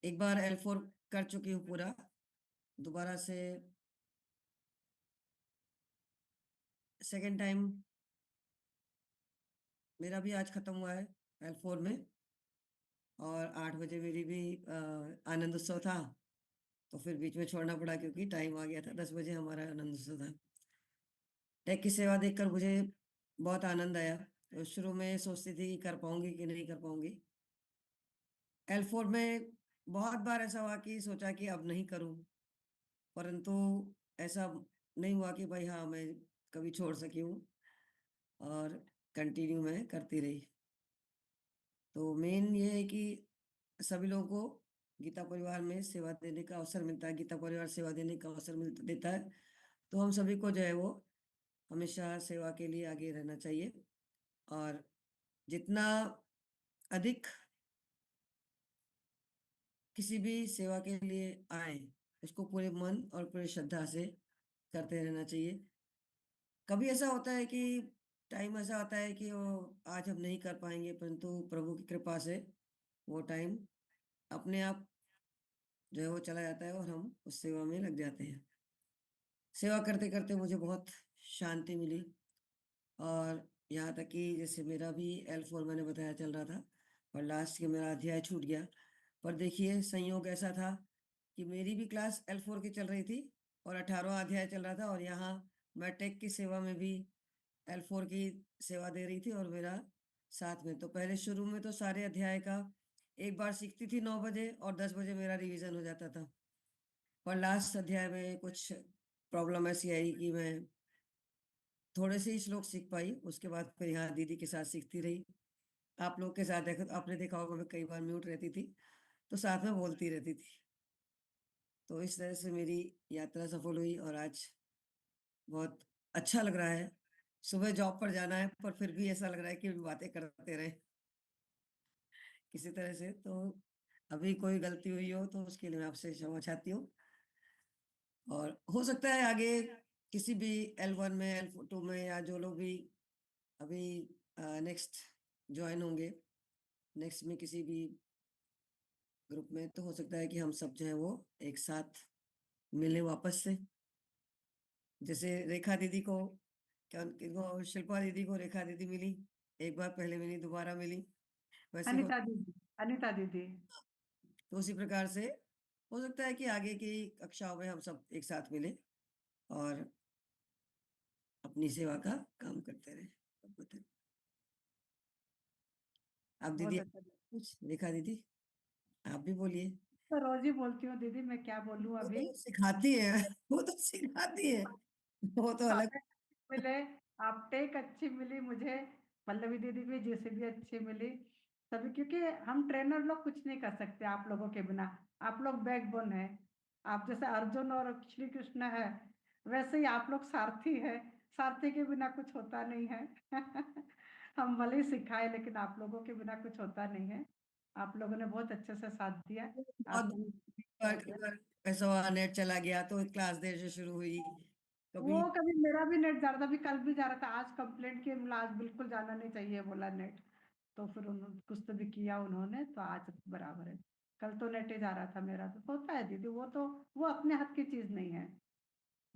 Speaker 1: एक बार L4 कर चुकी हूँ पूरा, दोबारा से सेकेंड टाइम मेरा भी आज खत्म हुआ है L4 में। और 8 बजे मेरी भी आनंद उत्सव था, तो फिर बीच में छोड़ना पड़ा क्योंकि टाइम आ गया था, 10 बजे हमारा आनंद उत्सव था। टेक की सेवा देखकर मुझे बहुत आनंद आया। तो शुरू में सोचती थी कि कर पाऊंगी कि नहीं कर पाऊंगी। L4 में बहुत बार ऐसा हुआ कि सोचा कि अब नहीं करूं, परंतु ऐसा नहीं हुआ कि भाई हाँ मैं कभी छोड़ सकी हूँ, और कंटिन्यू मैं करती रही। तो मेन ये है कि सभी लोगों को गीता परिवार में सेवा देने का अवसर मिलता है, गीता परिवार सेवा देने का अवसर देता है, तो हम सभी को जो है वो हमेशा सेवा के लिए आगे रहना चाहिए। और जितना अधिक किसी भी सेवा के लिए आए, उसको पूरे मन और पूरी श्रद्धा से करते रहना चाहिए। कभी ऐसा होता है कि टाइम ऐसा आता है कि वो आज हम नहीं कर पाएंगे, परंतु प्रभु की कृपा से वो टाइम अपने आप जो है वो चला जाता है और हम उस सेवा में लग जाते हैं। सेवा करते करते मुझे बहुत शांति मिली, और यहाँ तक कि जैसे मेरा भी L4 मैंने बताया चल रहा था, और लास्ट के मेरा अध्याय छूट गया। पर देखिए संयोग ऐसा था कि मेरी भी क्लास L4 की चल रही थी और 18वां अध्याय चल रहा था, और यहाँ मैं टेक की सेवा में भी L4 की सेवा दे रही थी और मेरा साथ में। तो पहले शुरू में तो सारे अध्याय का एक बार सीखती थी 9 बजे, और 10 बजे मेरा रिवीजन हो जाता था। पर लास्ट अध्याय में कुछ प्रॉब्लम ऐसी आई कि मैं थोड़े से ही श्लोक सीख पाई। उसके बाद फिर यहाँ दीदी के साथ सीखती रही। आप लोग के साथ देखा, आपने देखा होगा मैं कई बार म्यूट रहती थी, तो साथ में बोलती रहती थी। तो इस तरह से मेरी यात्रा सफल हुई, और आज बहुत अच्छा लग रहा है। सुबह जॉब पर जाना है, पर फिर भी ऐसा लग रहा है कि बातें करते रहे किसी तरह से। तो अभी कोई गलती हुई हो तो उसके लिए मैं आपसे क्षमा चाहती हूँ, और हो सकता है आगे किसी भी L1 में, L2 में, या जो लोग भी अभी नेक्स्ट ज्वाइन होंगे, नेक्स्ट में किसी भी ग्रुप में, तो हो सकता है कि हम सब जो है वो एक साथ मिले वापस से। जैसे रेखा दीदी को, क्या किनको, शिल्पा दीदी को रेखा दीदी मिली, एक बार पहले मिली, दोबारा मिली, वैसे हो।
Speaker 2: अनिता दीदी।
Speaker 1: तो उसी प्रकार से हो सकता है कि आगे की कक्षाओं में हम सब एक साथ मिले और अपनी सेवा का काम करते रहे। अब दीदी
Speaker 2: बहुत अच्छा।
Speaker 1: कुछ, रेखा दीदी आप भी बोलिए।
Speaker 2: तो रोज ही बोलती हूँ दीदी, मैं क्या बोलूँ
Speaker 1: वो
Speaker 2: अभी।
Speaker 1: तो सिखाती है वो तो सिखाती है, वो तो अलग।
Speaker 2: मिले आप टेक अच्छी मिली मुझे, पल्लवी दीदी भी जैसे भी अच्छी मिली सभी, क्योंकि हम ट्रेनर लोग कुछ नहीं कर सकते आप लोगों के बिना। आप लोग बैकबोन है। आप जैसे अर्जुन और श्री कृष्ण है, वैसे ही आप लोग सारथी है। सारथी के बिना कुछ होता नहीं है। हम भले ही सिखाए, लेकिन आप लोगों के बिना कुछ होता नहीं है। आप लोगों ने बहुत अच्छे से साथ दिया।
Speaker 1: बहुत
Speaker 2: आप
Speaker 1: ऐसा हुआ, नेट चला गया तो क्लास देर से शुरू हुई, कभी
Speaker 2: वो कभी मेरा भी नेट जा रहा था, अभी कल भी जा रहा था। आज कंप्लेंट की, बोला आज बिल्कुल जाना नहीं चाहिए बोला नेट। तो फिर उन्होंने कुछ तो भी किया उन्होंने, तो आज बराबर है। कल तो नेट ही जा रहा था मेरा। तो होता है दीदी, वो अपने हाथ की चीज नहीं है।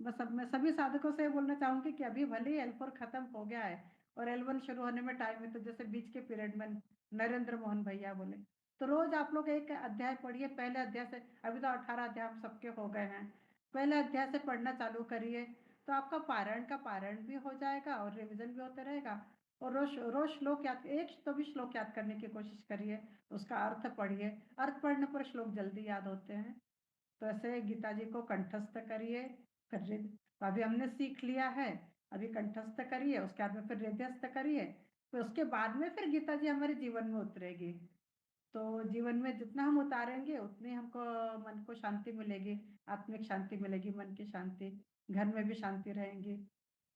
Speaker 2: बस अब मैं सभी साधकों से ये बोलना चाहूंगी कि अभी भले ही L4 खत्म हो गया है और L1 शुरू होने में टाइम है, तो जैसे बीच के पीरियड में नरेंद्र मोहन भैया बोले, तो रोज आप लोग एक अध्याय पढ़िए। पहले अध्याय से, अभी तो 18 अध्याय हम सबके हो गए हैं, पहले अध्याय से पढ़ना चालू करिए। तो आपका पारायण भी हो जाएगा और रिविजन भी होता रहेगा। और रोज रोज श्लोक याद, एक तो भी श्लोक याद करने की कोशिश करिए, उसका अर्थ पढ़िए। अर्थ पढ़ने पर श्लोक जल्दी याद होते हैं। तो ऐसे गीता जी को कंठस्थ करिए। फिर तो अभी हमने सीख लिया है, अभी कंठस्थ करिए, उसके बाद में फिर हृदयस्थ करिए। फिर उसके बाद में फिर गीता जी हमारे जीवन में उतरेगी। तो जीवन में जितना हम उतारेंगे उतनी हमको मन को शांति मिलेगी, आत्मिक शांति मिलेगी, मन की शांति, घर में भी शांति रहेंगी।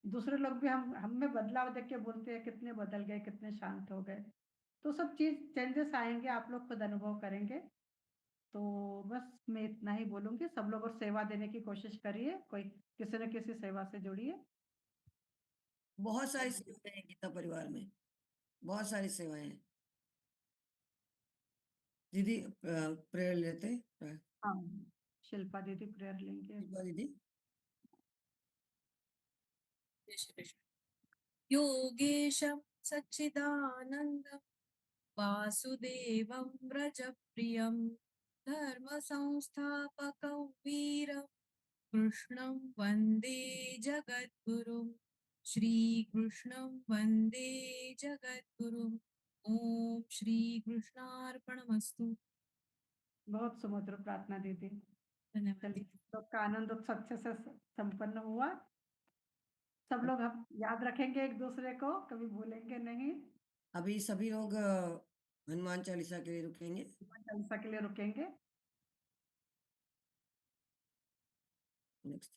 Speaker 2: दूसरे लोग भी हम में बदलाव देख के बोलते हैं कितने बदल गए, कितने शांत हो गए। तो सब चीज चेंजेस आएंगे, आप लोग खुद अनुभव करेंगे। तो बस मैं इतना ही बोलूंगी। सब लोग और सेवा देने की कोशिश करिए, कोई किसी न किसी सेवा से जुड़िए।
Speaker 1: बहुत सारी सेवाएं हैं गीता परिवार में, बहुत सारी सेवाएं हैं। दीदी प्रेयर लेते हैं।
Speaker 2: हाँ, शिल्पा दीदी प्रेयर लेंगे।
Speaker 1: शिल्पा दीदी।
Speaker 16: जय श्री कृष्ण। योगेशं सच्चिदानन्दं वासुदेवं व्रजप्रियं धर्मसंस्थापकं वीरं कृष्णं वन्दे जगद्गुरुं। श्रीकृष्णं वन्दे जगद्गुरुम्। ॐ श्रीकृष्णार्पणमस्तु।
Speaker 2: बहुत सुमधुर प्रार्थना दीदी।
Speaker 16: धन्यवाद
Speaker 2: चलिए,
Speaker 16: दीदी।
Speaker 2: तो का आनंद उत्सव अच्छे से संपन्न हुआ। सब लोग हम याद रखेंगे एक दूसरे को, कभी भूलेंगे नहीं।
Speaker 1: अभी सभी लोग हनुमान चालीसा के लिए रुकेंगे।
Speaker 2: हनुमान चालीसा के लिए रुकेंगे।
Speaker 1: नेक्स्ट